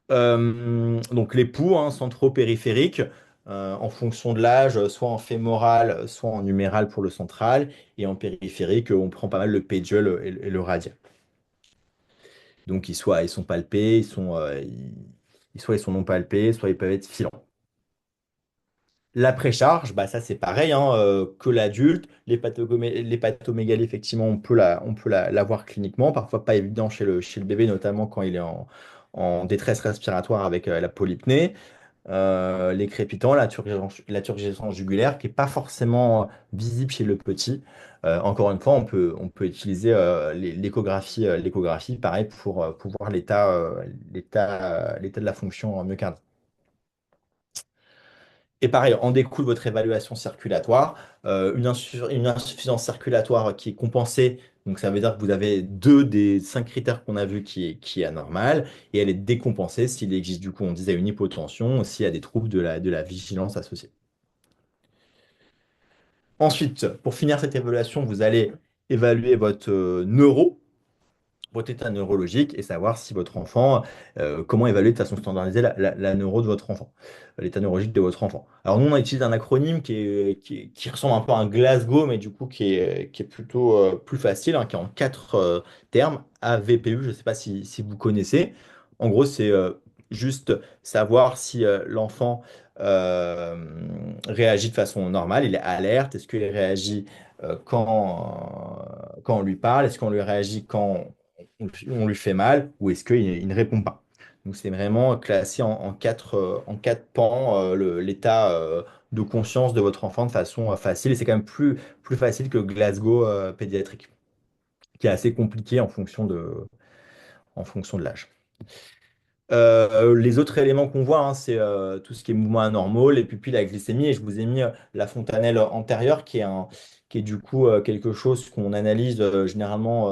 Donc les poux hein, centro-périphériques, en fonction de l'âge, soit en fémoral, soit en numéral pour le central, et en périphérique, on prend pas mal le pédial et le radial. Donc ils sont palpés, soit ils sont non palpés, soit ils peuvent être filants. La précharge, bah ça c'est pareil hein, que l'adulte. L'hépatomégalie, effectivement, on peut la voir cliniquement. Parfois pas évident chez le bébé, notamment quand il est en détresse respiratoire avec la polypnée. Les crépitants, la turgescence jugulaire, qui n'est pas forcément visible chez le petit. Encore une fois, on peut utiliser l'échographie, pareil, pour voir l'état de la fonction myocardique. Et pareil, en découle votre évaluation circulatoire, une insuffisance circulatoire qui est compensée. Donc ça veut dire que vous avez deux des cinq critères qu'on a vus qui est anormal, et elle est décompensée s'il existe, du coup, on disait une hypotension, ou s'il y a des troubles de la vigilance associés. Ensuite, pour finir cette évaluation, vous allez évaluer votre état neurologique et savoir si votre enfant, comment évaluer de façon standardisée la neuro de votre enfant, l'état neurologique de votre enfant. Alors nous, on utilise un acronyme qui ressemble un peu à un Glasgow, mais du coup qui est plutôt plus facile, hein, qui est en quatre termes, AVPU, je ne sais pas si vous connaissez. En gros, c'est juste savoir si l'enfant euh, réagit de façon normale, il est alerte, est-ce qu'il réagit quand on lui parle, est-ce qu'on lui réagit quand on lui fait mal ou est-ce qu'il ne répond pas. Donc c'est vraiment classé en quatre pans l'état de conscience de votre enfant de façon facile. Et c'est quand même plus facile que Glasgow pédiatrique, qui est assez compliqué en fonction de l'âge. Les autres éléments qu'on voit, hein, c'est tout ce qui est mouvement anormaux, les pupilles, la glycémie, et je vous ai mis la fontanelle antérieure, qui est du coup quelque chose qu'on analyse généralement,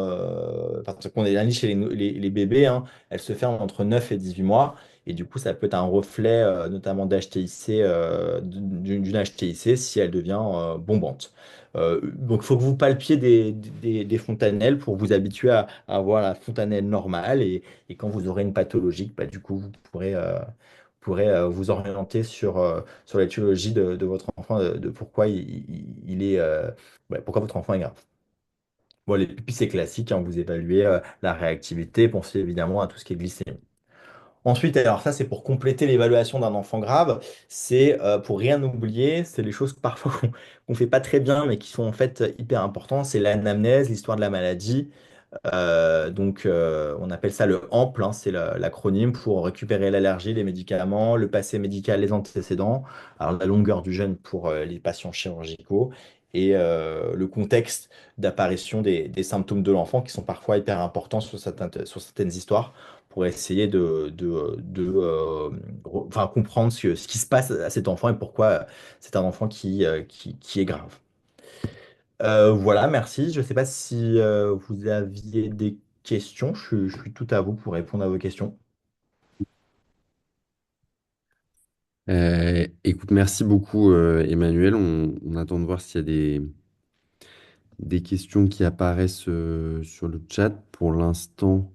enfin, qu'on analyse chez les bébés, hein. Elle se ferme entre 9 et 18 mois, et du coup, ça peut être un reflet notamment d'HTIC, d'une HTIC si elle devient bombante. Donc, il faut que vous palpiez des fontanelles pour vous habituer à avoir la fontanelle normale, et quand vous aurez une pathologie, bah, du coup, vous pourrez vous orienter sur l'étiologie de votre enfant, de pourquoi il est, pourquoi votre enfant est grave. Bon, les pupilles, c'est classique, hein, vous évaluez la réactivité, pensez évidemment à tout ce qui est glycémie. Ensuite, alors ça, c'est pour compléter l'évaluation d'un enfant grave, c'est pour rien oublier, c'est les choses parfois qu'on fait pas très bien, mais qui sont en fait hyper importantes, c'est l'anamnèse, l'histoire de la maladie. On appelle ça le AMPL, hein, c'est l'acronyme pour récupérer l'allergie, les médicaments, le passé médical, les antécédents, alors la longueur du jeûne pour les patients chirurgicaux et le contexte d'apparition des symptômes de l'enfant qui sont parfois hyper importants sur certaines histoires pour essayer enfin, comprendre ce qui se passe à cet enfant et pourquoi c'est un enfant qui est grave. Voilà, merci. Je ne sais pas si vous aviez des questions. Je suis tout à vous pour répondre à vos questions. Écoute, merci beaucoup, Emmanuel. On attend de voir s'il y a des questions qui apparaissent sur le chat. Pour l'instant,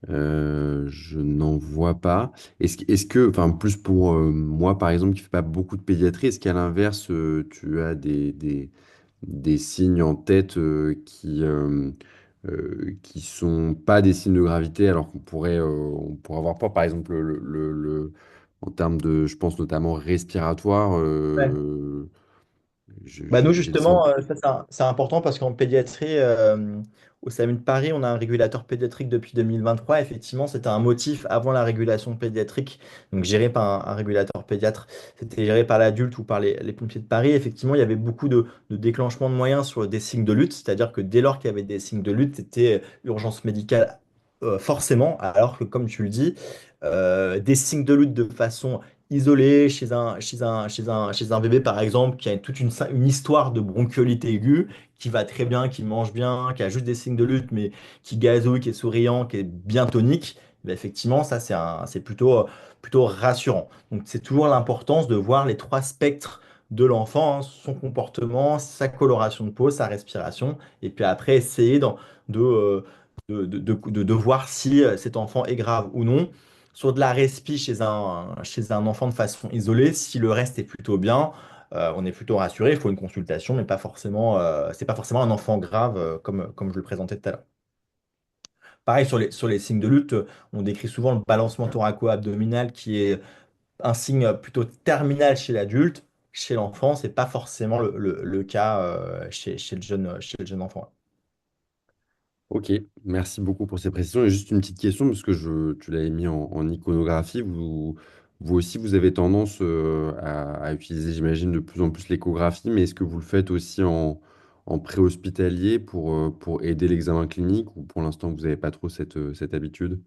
Je n'en vois pas. Est-ce que, enfin, plus pour moi, par exemple, qui ne fais pas beaucoup de pédiatrie, est-ce qu'à l'inverse, tu as des signes en tête qui sont pas des signes de gravité, alors on pourrait avoir peur, par exemple, en termes de, je pense notamment respiratoire, Bah nous j'ai le sens. justement, ça c'est important parce qu'en pédiatrie, au SAMU de Paris, on a un régulateur pédiatrique depuis 2023. Effectivement, c'était un motif avant la régulation pédiatrique, donc géré par un régulateur pédiatre. C'était géré par l'adulte ou par les pompiers de Paris. Effectivement, il y avait beaucoup de déclenchement de moyens sur des signes de lutte, c'est-à-dire que dès lors qu'il y avait des signes de lutte, c'était urgence médicale forcément, alors que comme tu le dis, des signes de lutte de façon isolé chez un bébé, par exemple, qui a toute une histoire de bronchiolite aiguë, qui va très bien, qui mange bien, qui a juste des signes de lutte, mais qui gazouille, qui est souriant, qui est bien tonique, ben effectivement, ça, c'est plutôt rassurant. Donc, c'est toujours l'importance de voir les trois spectres de l'enfant, hein, son comportement, sa coloration de peau, sa respiration, et puis après, essayer de, euh, de voir si cet enfant est grave ou non sur de la respi chez un enfant de façon isolée, si le reste est plutôt bien, on est plutôt rassuré, il faut une consultation, mais pas forcément, c'est pas forcément un enfant grave comme je le présentais tout à l'heure. Pareil, sur les signes de lutte, on décrit souvent le balancement thoraco-abdominal qui est un signe plutôt terminal chez l'adulte. Chez l'enfant, c'est pas forcément le cas chez le jeune enfant. Ok, merci beaucoup pour ces précisions. Et juste une petite question, parce que tu l'avais mis en iconographie, vous aussi, vous avez tendance à utiliser, j'imagine, de plus en plus l'échographie, mais est-ce que vous le faites aussi en préhospitalier pour aider l'examen clinique, ou pour l'instant, vous n'avez pas trop cette habitude?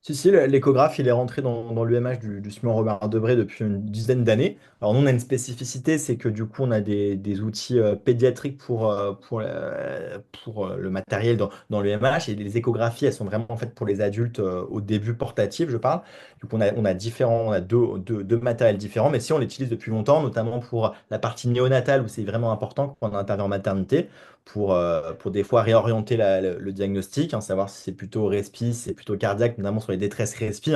Si, si, l'échographe, il est rentré dans l'UMH du SMUR Robert Debré depuis une dizaine d'années. Alors, nous, on a une spécificité, c'est que du coup, on a des outils pédiatriques pour le matériel dans l'UMH. Et les échographies, elles sont vraiment faites pour les adultes au début portatifs, je parle. Donc, on a deux matériels différents, mais si on l'utilise depuis longtemps, notamment pour la partie néonatale, où c'est vraiment important quand on intervient en maternité pour des fois réorienter le diagnostic, hein, savoir si c'est plutôt respi, si c'est plutôt cardiaque, notamment sur les détresses respi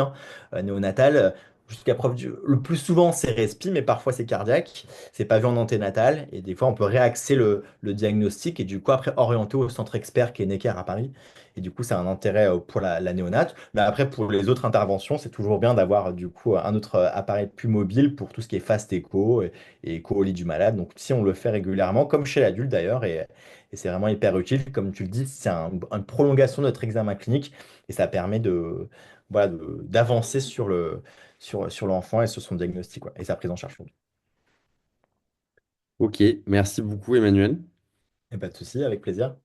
néonatales. Jusqu'à preuve le plus souvent c'est respi, mais parfois c'est cardiaque. C'est pas vu en anténatal. Et des fois on peut réaxer le diagnostic et du coup après orienter au centre expert qui est Necker à Paris. Et du coup, ça a un intérêt pour la néonate. Mais après, pour les autres interventions, c'est toujours bien d'avoir du coup un autre appareil plus mobile pour tout ce qui est fast écho et écho au lit du malade. Donc, si on le fait régulièrement, comme chez l'adulte d'ailleurs, et c'est vraiment hyper utile. Comme tu le dis, c'est une prolongation de notre examen clinique et ça permet voilà, d'avancer sur l'enfant et sur son diagnostic quoi, et sa prise en charge. Ok, merci beaucoup, Emmanuel. Et pas de souci, avec plaisir.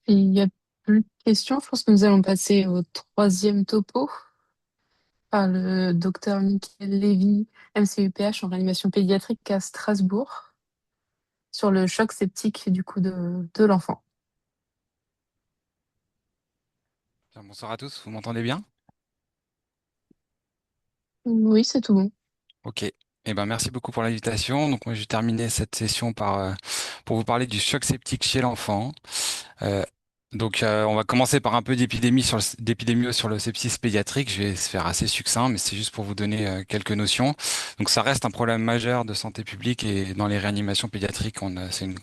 Et il n'y a plus de questions. Je pense que nous allons passer au troisième topo par le docteur Michael Lévy, MCUPH en réanimation pédiatrique à Strasbourg, sur le choc septique du coup de l'enfant. Bien, bonsoir à tous, vous m'entendez bien? Oui, c'est tout bon. Ok. Eh ben, merci beaucoup pour l'invitation. Donc, moi, je vais terminer cette session pour vous parler du choc septique chez l'enfant. Euh, on va commencer par un peu d'épidémie sur le sepsis pédiatrique. Je vais se faire assez succinct, mais c'est juste pour vous donner quelques notions. Donc, ça reste un problème majeur de santé publique et dans les réanimations pédiatriques, c'est une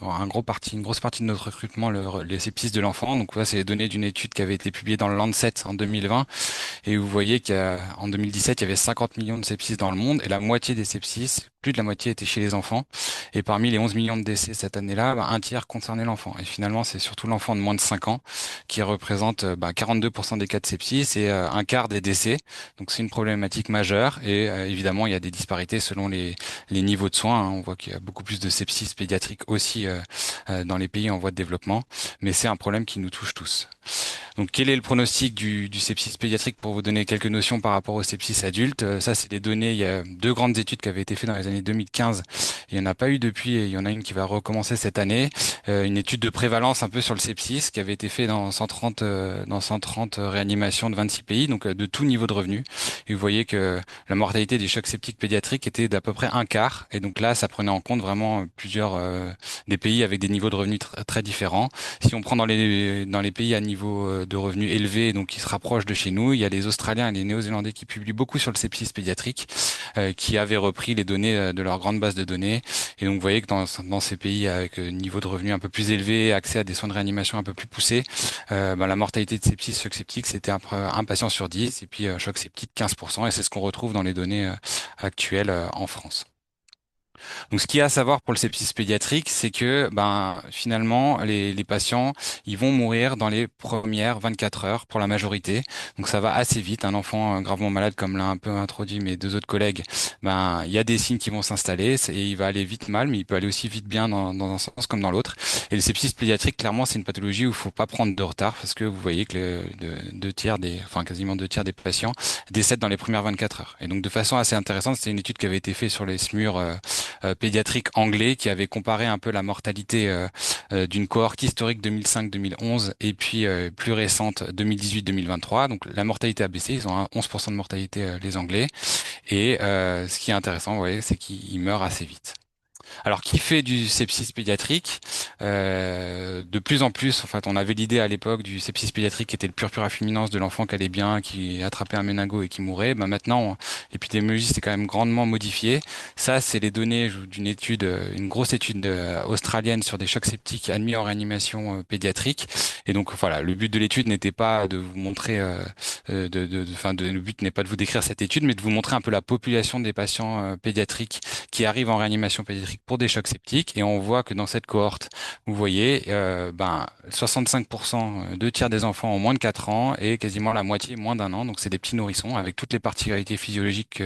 grosse partie de notre recrutement, les sepsis de l'enfant. Donc, là, c'est les données d'une étude qui avait été publiée dans le Lancet en 2020. Et vous voyez qu'en 2017, il y avait 50 millions de sepsis dans le monde et la moitié des sepsis, plus de la moitié était chez les enfants. Et parmi les 11 millions de décès cette année-là, un tiers concernait l'enfant. Et finalement, c'est surtout l'enfant de moins de 5 ans qui représente 42% des cas de sepsis et un quart des décès. Donc c'est une problématique majeure et évidemment, il y a des disparités selon les niveaux de soins, hein. On voit qu'il y a beaucoup plus de sepsis pédiatriques aussi dans les pays en voie de développement, mais c'est un problème qui nous touche tous. Donc, quel est le pronostic du sepsis pédiatrique pour vous donner quelques notions par rapport au sepsis adulte? Ça, c'est des données. Il y a deux grandes études qui avaient été faites dans les années 2015. Il n'y en a pas eu depuis et il y en a une qui va recommencer cette année. Une étude de prévalence un peu sur le sepsis qui avait été faite dans 130 réanimations de 26 pays, donc de tout niveau de revenu. Et vous voyez que la mortalité des chocs septiques pédiatriques était d'à peu près un quart. Et donc là, ça prenait en compte vraiment plusieurs des pays avec des niveaux de revenus très différents. Si on prend dans les pays à niveau de revenus élevés, donc qui se rapprochent de chez nous, il y a les Australiens et les Néo-Zélandais qui publient beaucoup sur le sepsis pédiatrique, qui avaient repris les données de leur grande base de données. Et donc vous voyez que dans ces pays avec niveau de revenus un peu plus élevé, accès à des soins de réanimation un peu plus poussés, la mortalité de sepsis, choc septique, c'était un patient sur 10, et puis choc septique 15%, et c'est ce qu'on retrouve dans les données actuelles en France. Donc, ce qu'il y a à savoir pour le sepsis pédiatrique, c'est que, finalement, les patients, ils vont mourir dans les premières 24 heures pour la majorité. Donc, ça va assez vite. Un enfant gravement malade, comme l'a un peu introduit mes deux autres collègues, il y a des signes qui vont s'installer et il va aller vite mal, mais il peut aller aussi vite bien dans un sens comme dans l'autre. Et le sepsis pédiatrique, clairement, c'est une pathologie où il faut pas prendre de retard parce que vous voyez que quasiment deux tiers des patients décèdent dans les premières 24 heures. Et donc, de façon assez intéressante, c'était une étude qui avait été faite sur les SMUR pédiatrique anglais qui avait comparé un peu la mortalité d'une cohorte historique 2005-2011 et puis plus récente 2018-2023. Donc la mortalité a baissé, ils ont 11% de mortalité les Anglais. Et ce qui est intéressant, vous voyez, c'est qu'ils meurent assez vite. Alors, qui fait du sepsis pédiatrique? De plus en plus, en fait, on avait l'idée à l'époque du sepsis pédiatrique qui était le purpura fulminans de l'enfant qui allait bien, qui attrapait un méningo et qui mourait. Maintenant, l'épidémiologie s'est quand même grandement modifiée. Ça, c'est les données d'une étude, une grosse étude australienne sur des chocs septiques admis en réanimation pédiatrique. Et donc, voilà, le but de l'étude n'était pas de vous montrer, le but n'est pas de vous décrire cette étude, mais de vous montrer un peu la population des patients pédiatriques qui arrivent en réanimation pédiatrique pour des chocs septiques. Et on voit que dans cette cohorte, vous voyez, 65%, deux tiers des enfants ont moins de 4 ans et quasiment la moitié moins d'un an. Donc c'est des petits nourrissons avec toutes les particularités physiologiques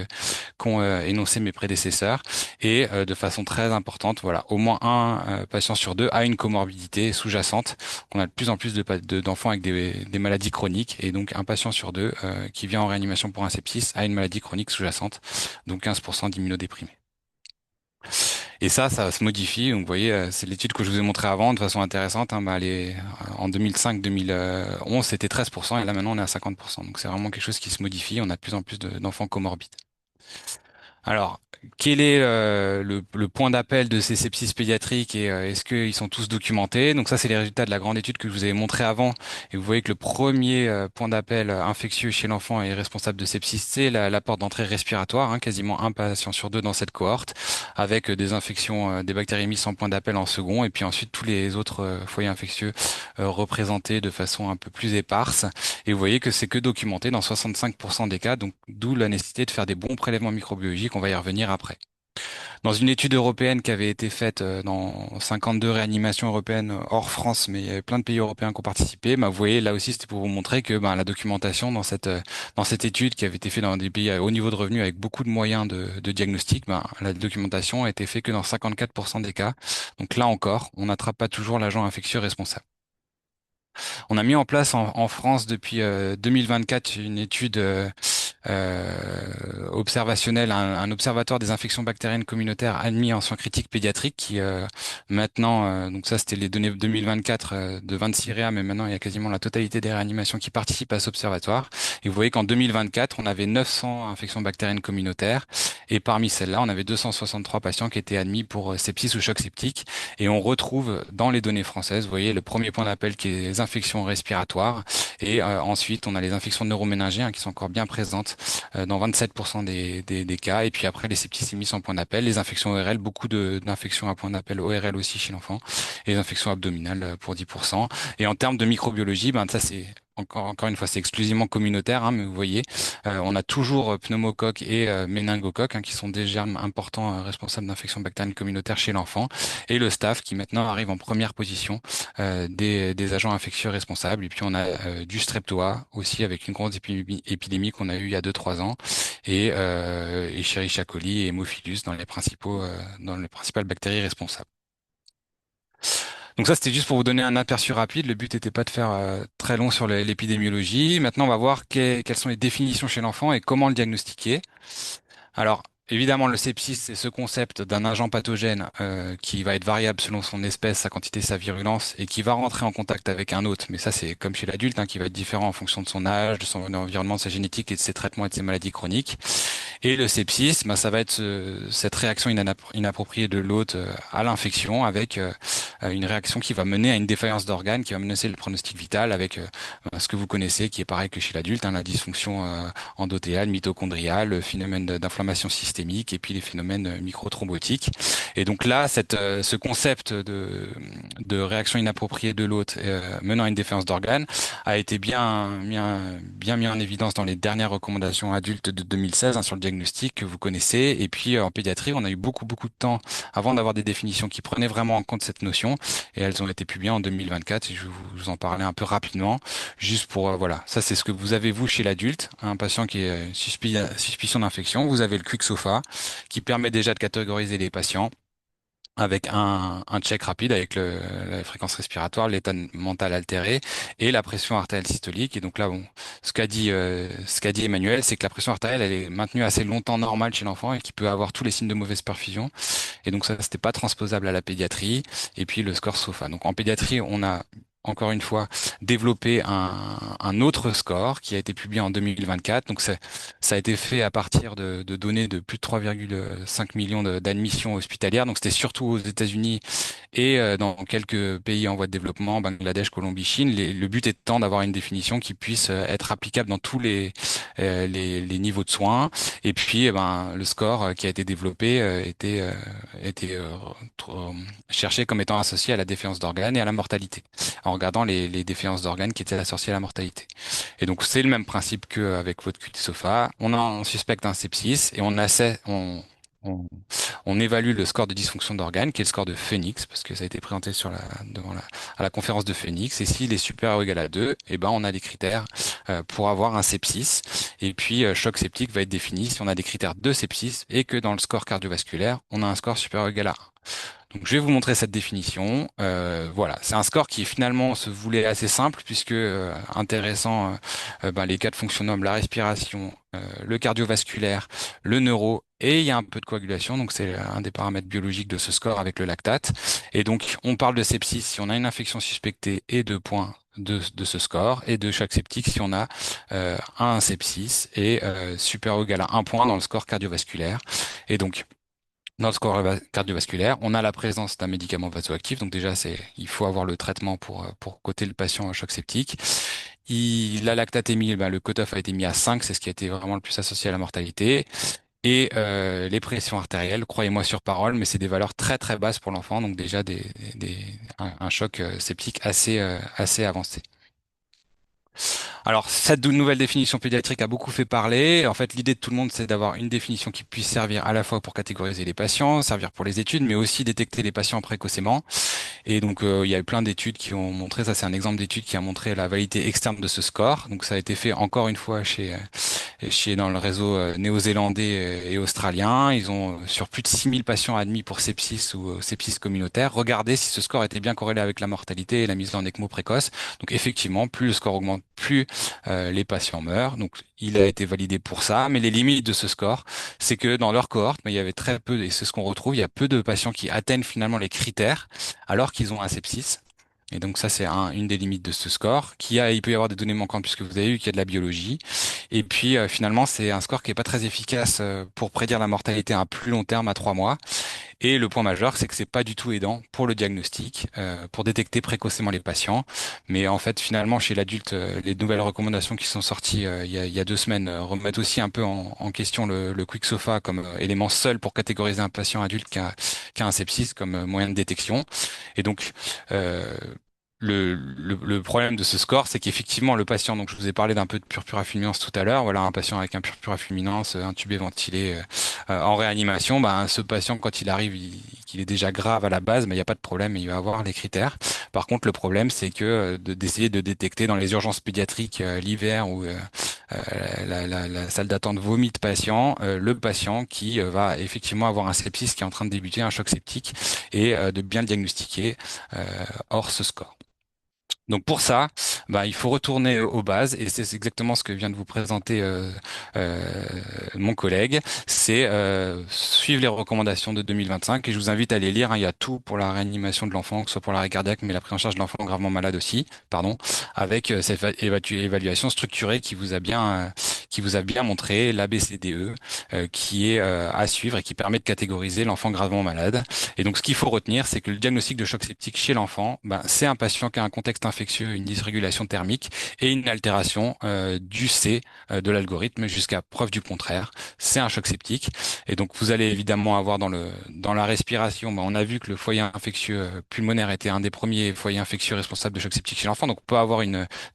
qu'ont énoncé mes prédécesseurs. Et de façon très importante, voilà, au moins un patient sur deux a une comorbidité sous-jacente. On a de plus en plus d'enfants avec des maladies chroniques. Et donc un patient sur deux qui vient en réanimation pour un sepsis a une maladie chronique sous-jacente. Donc 15% d'immunodéprimés. Et ça se modifie. Donc, vous voyez, c'est l'étude que je vous ai montrée avant de façon intéressante. En 2005-2011, c'était 13%, et là maintenant on est à 50%. Donc c'est vraiment quelque chose qui se modifie. On a de plus en plus d'enfants comorbides. Alors, quel est le point d'appel de ces sepsis pédiatriques et est-ce qu'ils sont tous documentés? Donc ça, c'est les résultats de la grande étude que je vous avais montré avant. Et vous voyez que le premier point d'appel infectieux chez l'enfant et responsable de sepsis, c'est la porte d'entrée respiratoire, hein, quasiment un patient sur deux dans cette cohorte, avec des infections, des bactériémies sans point d'appel en second, et puis ensuite tous les autres foyers infectieux représentés de façon un peu plus éparse. Et vous voyez que c'est que documenté dans 65% des cas, donc d'où la nécessité de faire des bons prélèvements microbiologiques. On va y revenir après. Dans une étude européenne qui avait été faite dans 52 réanimations européennes hors France, mais il y avait plein de pays européens qui ont participé, vous voyez, là aussi, c'était pour vous montrer que la documentation dans cette étude qui avait été faite dans des pays à haut niveau de revenus avec beaucoup de moyens de diagnostic, la documentation a été faite que dans 54% des cas. Donc là encore, on n'attrape pas toujours l'agent infectieux responsable. On a mis en place en France depuis 2024 une étude observationnelle, un observatoire des infections bactériennes communautaires admis en soins critiques pédiatriques qui maintenant, donc ça c'était les données 2024 de 26 réa, mais maintenant il y a quasiment la totalité des réanimations qui participent à cet observatoire. Et vous voyez qu'en 2024, on avait 900 infections bactériennes communautaires et parmi celles-là, on avait 263 patients qui étaient admis pour sepsis ou choc septique. Et on retrouve dans les données françaises, vous voyez, le premier point d'appel qui est les infections respiratoires. Et ensuite, on a les infections neuroméningées qui sont encore bien présentes dans 27% des cas. Et puis après, les septicémies sans point d'appel, les infections ORL, beaucoup d'infections à point d'appel ORL aussi chez l'enfant, et les infections abdominales pour 10%. Et en termes de microbiologie, ça c'est encore une fois, c'est exclusivement communautaire, mais vous voyez, on a toujours pneumocoque et méningocoque qui sont des germes importants responsables d'infections bactériennes communautaires chez l'enfant, et le staph qui maintenant arrive en première position des agents infectieux responsables. Et puis on a du streptoa aussi avec une grosse épidémie qu'on a eue il y a 2-3 ans, et Escherichia coli et Haemophilus dans les principales bactéries responsables. Donc ça, c'était juste pour vous donner un aperçu rapide. Le but n'était pas de faire très long sur l'épidémiologie. Maintenant, on va voir quelles sont les définitions chez l'enfant et comment le diagnostiquer. Alors, évidemment, le sepsis, c'est ce concept d'un agent pathogène qui va être variable selon son espèce, sa quantité, sa virulence, et qui va rentrer en contact avec un autre. Mais ça, c'est comme chez l'adulte, hein, qui va être différent en fonction de son âge, de son environnement, de sa génétique et de ses traitements et de ses maladies chroniques. Et le sepsis, ben, ça va être cette réaction inappropriée de l'hôte à l'infection avec une réaction qui va mener à une défaillance d'organes, qui va menacer le pronostic vital avec ce que vous connaissez, qui est pareil que chez l'adulte, hein, la dysfonction endothéale, mitochondriale, le phénomène d'inflammation systémique et puis les phénomènes microthrombotiques. Et donc là, ce concept de réaction inappropriée de l'hôte menant à une défaillance d'organes a été bien mis en évidence dans les dernières recommandations adultes de 2016 hein, sur le diagnostic que vous connaissez. Et puis en pédiatrie, on a eu beaucoup de temps avant d'avoir des définitions qui prenaient vraiment en compte cette notion. Et elles ont été publiées en 2024. Et je vais vous en parler un peu rapidement, juste pour voilà. Ça, c'est ce que vous avez vous chez l'adulte, un patient qui est suspicion d'infection. Vous avez le Quick SOFA qui permet déjà de catégoriser les patients avec un check rapide avec la fréquence respiratoire, l'état mental altéré et la pression artérielle systolique. Et donc là, bon, ce qu'a dit Emmanuel, c'est que la pression artérielle, elle est maintenue assez longtemps normale chez l'enfant et qu'il peut avoir tous les signes de mauvaise perfusion. Et donc ça, c'était pas transposable à la pédiatrie. Et puis le score SOFA. Donc en pédiatrie, on a encore une fois développé un autre score qui a été publié en 2024. Donc ça a été fait à partir de données de plus de 3,5 millions d'admissions hospitalières. Donc c'était surtout aux États-Unis et dans quelques pays en voie de développement, Bangladesh, Colombie, Chine. Le but étant d'avoir une définition qui puisse être applicable dans tous les niveaux de soins. Et puis, le score qui a été développé était cherché comme étant associé à la défaillance d'organes et à la mortalité, en regardant les défaillances d'organes qui étaient associées à la mortalité. Et donc, c'est le même principe qu'avec votre QT-SOFA. On suspecte un sepsis et on, on évalue le score de dysfonction d'organes, qui est le score de Phoenix, parce que ça a été présenté à la conférence de Phoenix. Et s'il est supérieur ou égal à 2, eh ben, on a des critères pour avoir un sepsis. Et puis, choc septique va être défini si on a des critères de sepsis et que dans le score cardiovasculaire, on a un score supérieur ou égal à 1. Donc, je vais vous montrer cette définition. Voilà, c'est un score qui finalement se voulait assez simple puisque intéressant les quatre fonctionnements, la respiration, le cardiovasculaire, le neuro et il y a un peu de coagulation. Donc, c'est un des paramètres biologiques de ce score avec le lactate. Et donc, on parle de sepsis si on a une infection suspectée et 2 points de ce score et de choc septique si on a un sepsis et supérieur ou égal à 1 point dans le score cardiovasculaire. Et donc, dans le score cardiovasculaire, on a la présence d'un médicament vasoactif. Donc déjà, il faut avoir le traitement pour coter le patient en choc septique. La lactatémie, le cutoff a été mis à 5, c'est ce qui a été vraiment le plus associé à la mortalité. Et les pressions artérielles, croyez-moi sur parole, mais c'est des valeurs très très basses pour l'enfant, donc déjà un choc septique assez avancé. Alors, cette nouvelle définition pédiatrique a beaucoup fait parler. En fait, l'idée de tout le monde, c'est d'avoir une définition qui puisse servir à la fois pour catégoriser les patients, servir pour les études, mais aussi détecter les patients précocement. Et donc, il y a eu plein d'études qui ont montré, ça c'est un exemple d'étude qui a montré la validité externe de ce score. Donc, ça a été fait encore une fois dans le réseau néo-zélandais et australien. Ils ont, sur plus de 6000 patients admis pour sepsis ou sepsis communautaire, regardé si ce score était bien corrélé avec la mortalité et la mise en ECMO précoce. Donc, effectivement, plus le score augmente, plus les patients meurent. Donc, il a été validé pour ça. Mais les limites de ce score, c'est que dans leur cohorte, mais il y avait très peu, et c'est ce qu'on retrouve, il y a peu de patients qui atteignent finalement les critères alors qu'ils ont un sepsis. Et donc ça, c'est une des limites de ce score. Il peut y avoir des données manquantes puisque vous avez vu qu'il y a de la biologie. Et puis finalement, c'est un score qui est pas très efficace pour prédire la mortalité à un plus long terme, à 3 mois. Et le point majeur, c'est que c'est pas du tout aidant pour le diagnostic, pour détecter précocement les patients. Mais en fait, finalement, chez l'adulte, les nouvelles recommandations qui sont sorties il y a 2 semaines remettent aussi un peu en question le Quick SOFA comme élément seul pour catégoriser un patient adulte qui a un sepsis comme moyen de détection. Et donc, euh, le problème de ce score, c'est qu'effectivement, le patient, donc je vous ai parlé d'un peu de purpura fulminans tout à l'heure, voilà, un patient avec un purpura fulminans, intubé, ventilé, en réanimation, ce patient, quand il arrive, qu'il est déjà grave à la base, mais il n'y a pas de problème, il va avoir les critères. Par contre, le problème, c'est que d'essayer de détecter dans les urgences pédiatriques l'hiver où la salle d'attente vomit de patients, le patient qui va effectivement avoir un sepsis qui est en train de débuter, un choc septique, et de bien le diagnostiquer euh, hors ce score. Donc pour ça, bah, il faut retourner aux bases et c'est exactement ce que vient de vous présenter euh, mon collègue. C'est suivre les recommandations de 2025 et je vous invite à les lire, hein. Il y a tout pour la réanimation de l'enfant, que ce soit pour l'arrêt cardiaque, mais la prise en charge de l'enfant gravement malade aussi, pardon, avec cette évaluation structurée qui vous a bien montré l'ABCDE qui est à suivre et qui permet de catégoriser l'enfant gravement malade. Et donc, ce qu'il faut retenir, c'est que le diagnostic de choc septique chez l'enfant, ben, c'est un patient qui a un contexte infectieux, une dysrégulation thermique et une altération du C de l'algorithme jusqu'à preuve du contraire. C'est un choc septique. Et donc, vous allez évidemment avoir dans la respiration, ben, on a vu que le foyer infectieux pulmonaire était un des premiers foyers infectieux responsables de choc septique chez l'enfant. Donc, on peut avoir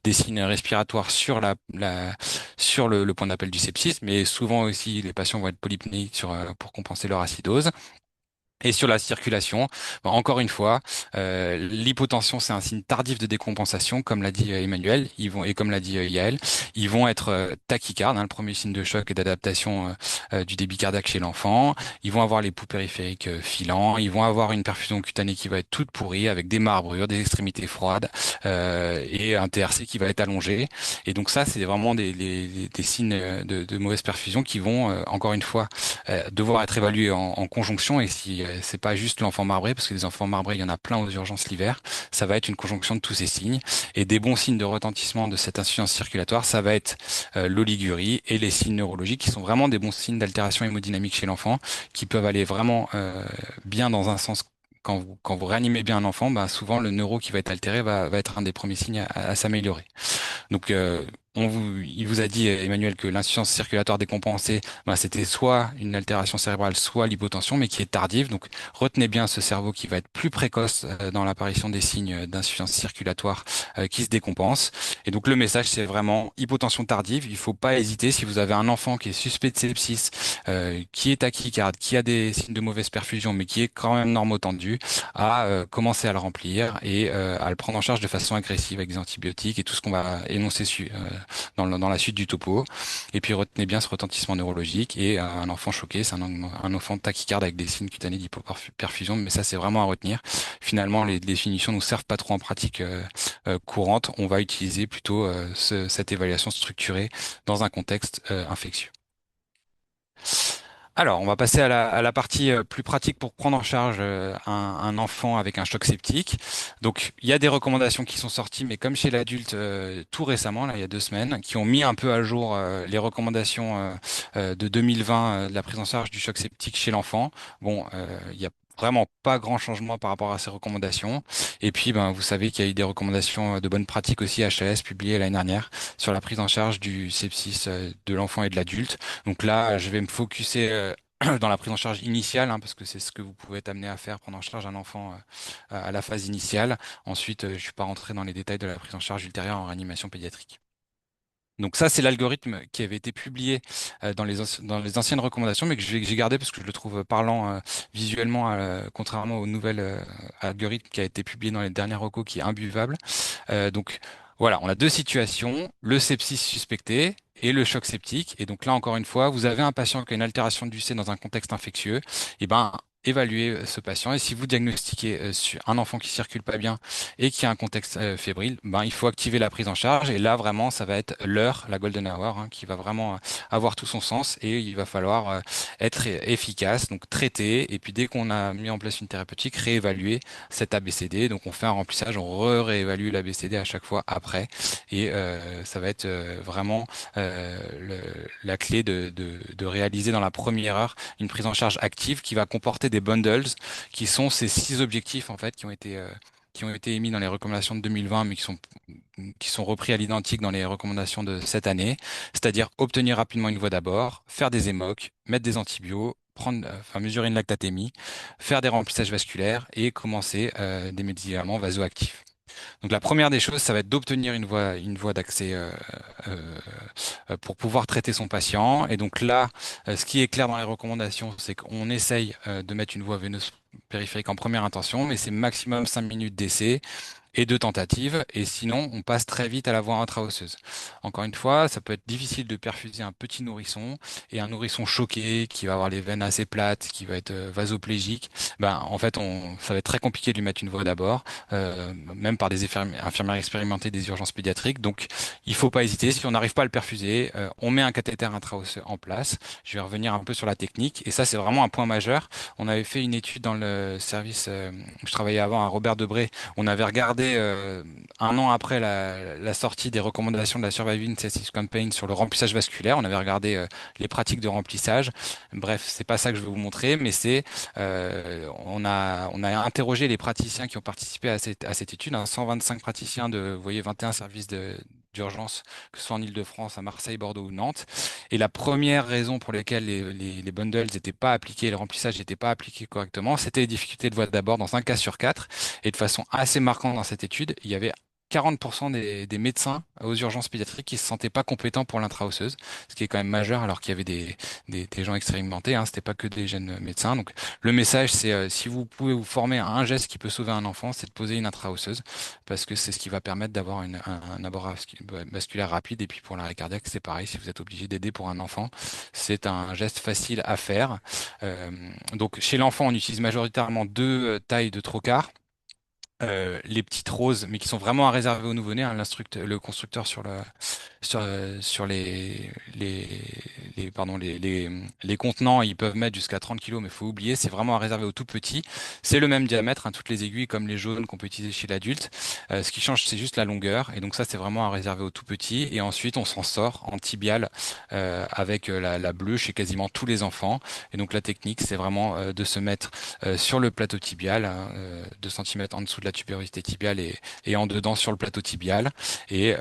des signes respiratoires sur sur le point d'appel du sepsis, mais souvent aussi, les patients vont être polypnéiques pour compenser leur acidose. Et sur la circulation, bon, encore une fois, l'hypotension, c'est un signe tardif de décompensation, comme l'a dit Emmanuel, et comme l'a dit Yael, ils vont être tachycardes, hein, le premier signe de choc et d'adaptation du débit cardiaque chez l'enfant. Ils vont avoir les pouls périphériques filants, ils vont avoir une perfusion cutanée qui va être toute pourrie, avec des marbrures, des extrémités froides, et un TRC qui va être allongé. Et donc ça, c'est vraiment des signes de mauvaise perfusion qui vont, encore une fois, devoir être évalués en conjonction. Et si c'est pas juste l'enfant marbré, parce que les enfants marbrés, il y en a plein aux urgences l'hiver, ça va être une conjonction de tous ces signes. Et des bons signes de retentissement de cette insuffisance circulatoire, ça va être l'oligurie et les signes neurologiques, qui sont vraiment des bons signes d'altération hémodynamique chez l'enfant, qui peuvent aller vraiment bien dans un sens. Quand vous réanimez bien un enfant, bah, souvent le neuro qui va être altéré va être un des premiers signes à s'améliorer. Donc, il vous a dit, Emmanuel, que l'insuffisance circulatoire décompensée, ben, c'était soit une altération cérébrale, soit l'hypotension, mais qui est tardive. Donc, retenez bien ce cerveau qui va être plus précoce dans l'apparition des signes d'insuffisance circulatoire qui se décompensent. Et donc, le message, c'est vraiment hypotension tardive. Il faut pas hésiter. Si vous avez un enfant qui est suspect de sepsis, qui est tachycarde, qui a des signes de mauvaise perfusion, mais qui est quand même normotendu, à commencer à le remplir et à le prendre en charge de façon agressive avec des antibiotiques et tout ce qu'on va énoncer dans la suite du topo. Et puis retenez bien ce retentissement neurologique et un enfant choqué, c'est un enfant tachycarde avec des signes cutanés d'hypoperfusion, mais ça c'est vraiment à retenir. Finalement, les définitions nous servent pas trop en pratique courante. On va utiliser plutôt cette évaluation structurée dans un contexte infectieux. Alors, on va passer à la partie plus pratique pour prendre en charge un enfant avec un choc septique. Donc, il y a des recommandations qui sont sorties, mais comme chez l'adulte tout récemment, là, il y a 2 semaines, qui ont mis un peu à jour les recommandations de 2020 de la prise en charge du choc septique chez l'enfant. Bon, il y a vraiment pas grand changement par rapport à ces recommandations. Et puis, ben, vous savez qu'il y a eu des recommandations de bonnes pratiques aussi HAS publiées l'année dernière sur la prise en charge du sepsis de l'enfant et de l'adulte. Donc là, je vais me focuser dans la prise en charge initiale, hein, parce que c'est ce que vous pouvez être amené à faire, prendre en charge un enfant à la phase initiale. Ensuite, je ne suis pas rentré dans les détails de la prise en charge ultérieure en réanimation pédiatrique. Donc ça, c'est l'algorithme qui avait été publié dans les anciennes recommandations, mais que j'ai gardé parce que je le trouve parlant visuellement, contrairement aux nouvelles algorithmes qui a été publié dans les dernières recos, qui est imbuvable. Donc voilà, on a deux situations, le sepsis suspecté et le choc septique. Et donc là, encore une fois, vous avez un patient qui a une altération du C dans un contexte infectieux. Et ben, évaluez ce patient. Et si vous diagnostiquez sur un enfant qui circule pas bien et qui a un contexte fébrile, ben, il faut activer la prise en charge. Et là, vraiment, ça va être l'heure, la golden hour, hein, qui va vraiment avoir tout son sens. Et il va falloir être efficace, donc traiter. Et puis dès qu'on a mis en place une thérapeutique, réévaluer cet ABCD. Donc on fait un remplissage, on réévalue l'ABCD à chaque fois après. Et ça va être vraiment la clé de réaliser dans la première heure une prise en charge active qui va comporter des bundles qui sont ces 6 objectifs en fait qui ont été émis dans les recommandations de 2020 mais qui sont repris à l'identique dans les recommandations de cette année, c'est-à-dire obtenir rapidement une voie d'abord, faire des émocs, mettre des antibiotiques, mesurer une lactatémie, faire des remplissages vasculaires et commencer des médicaments vasoactifs. Donc la première des choses, ça va être d'obtenir une voie d'accès pour pouvoir traiter son patient. Et donc là, ce qui est clair dans les recommandations, c'est qu'on essaye de mettre une voie veineuse périphérique en première intention, mais c'est maximum 5 minutes d'essai et de tentatives, et sinon on passe très vite à la voie intra-osseuse. Encore une fois, ça peut être difficile de perfuser un petit nourrisson, et un nourrisson choqué, qui va avoir les veines assez plates, qui va être vasoplégique, ben, en fait, ça va être très compliqué de lui mettre une voie d'abord, même par des infirmières expérimentées des urgences pédiatriques. Donc, il faut pas hésiter. Si on n'arrive pas à le perfuser, on met un cathéter intra-osseux en place. Je vais revenir un peu sur la technique, et ça, c'est vraiment un point majeur. On avait fait une étude dans le service où je travaillais avant à Robert Debré. On avait regardé un an après la sortie des recommandations de la Surviving Sepsis Campaign sur le remplissage vasculaire. On avait regardé les pratiques de remplissage. Bref, c'est pas ça que je vais vous montrer, mais on a interrogé les praticiens qui ont participé à cette étude, hein, 125 praticiens de, vous voyez, 21 services d'urgence, que ce soit en Île-de-France, à Marseille, Bordeaux ou Nantes. Et la première raison pour laquelle les bundles n'étaient pas appliqués, le remplissage n'était pas appliqué correctement, c'était les difficultés de voie d'abord dans un cas sur quatre. Et de façon assez marquante dans cette étude, il y avait 40% des médecins aux urgences pédiatriques qui se sentaient pas compétents pour l'intra-osseuse, ce qui est quand même majeur alors qu'il y avait des gens expérimentés, hein, c'était pas que des jeunes médecins. Donc le message c'est si vous pouvez vous former à un geste qui peut sauver un enfant, c'est de poser une intra-osseuse parce que c'est ce qui va permettre d'avoir un abord vasculaire rapide. Et puis pour l'arrêt cardiaque, c'est pareil, si vous êtes obligé d'aider pour un enfant, c'est un geste facile à faire. Euh, donc chez l'enfant, on utilise majoritairement deux tailles de trocar. Les petites roses, mais qui sont vraiment à réserver aux nouveau-nés, hein, le constructeur sur les contenants, ils peuvent mettre jusqu'à 30 kilos, mais faut oublier, c'est vraiment à réserver aux tout petits. C'est le même diamètre, hein, toutes les aiguilles comme les jaunes qu'on peut utiliser chez l'adulte. Ce qui change, c'est juste la longueur, et donc ça, c'est vraiment à réserver aux tout petits. Et ensuite, on s'en sort en tibial avec la bleue chez quasiment tous les enfants. Et donc la technique, c'est vraiment de se mettre sur le plateau tibial, hein, 2 cm en dessous de la tuberosité tibiale et en dedans sur le plateau tibial. Et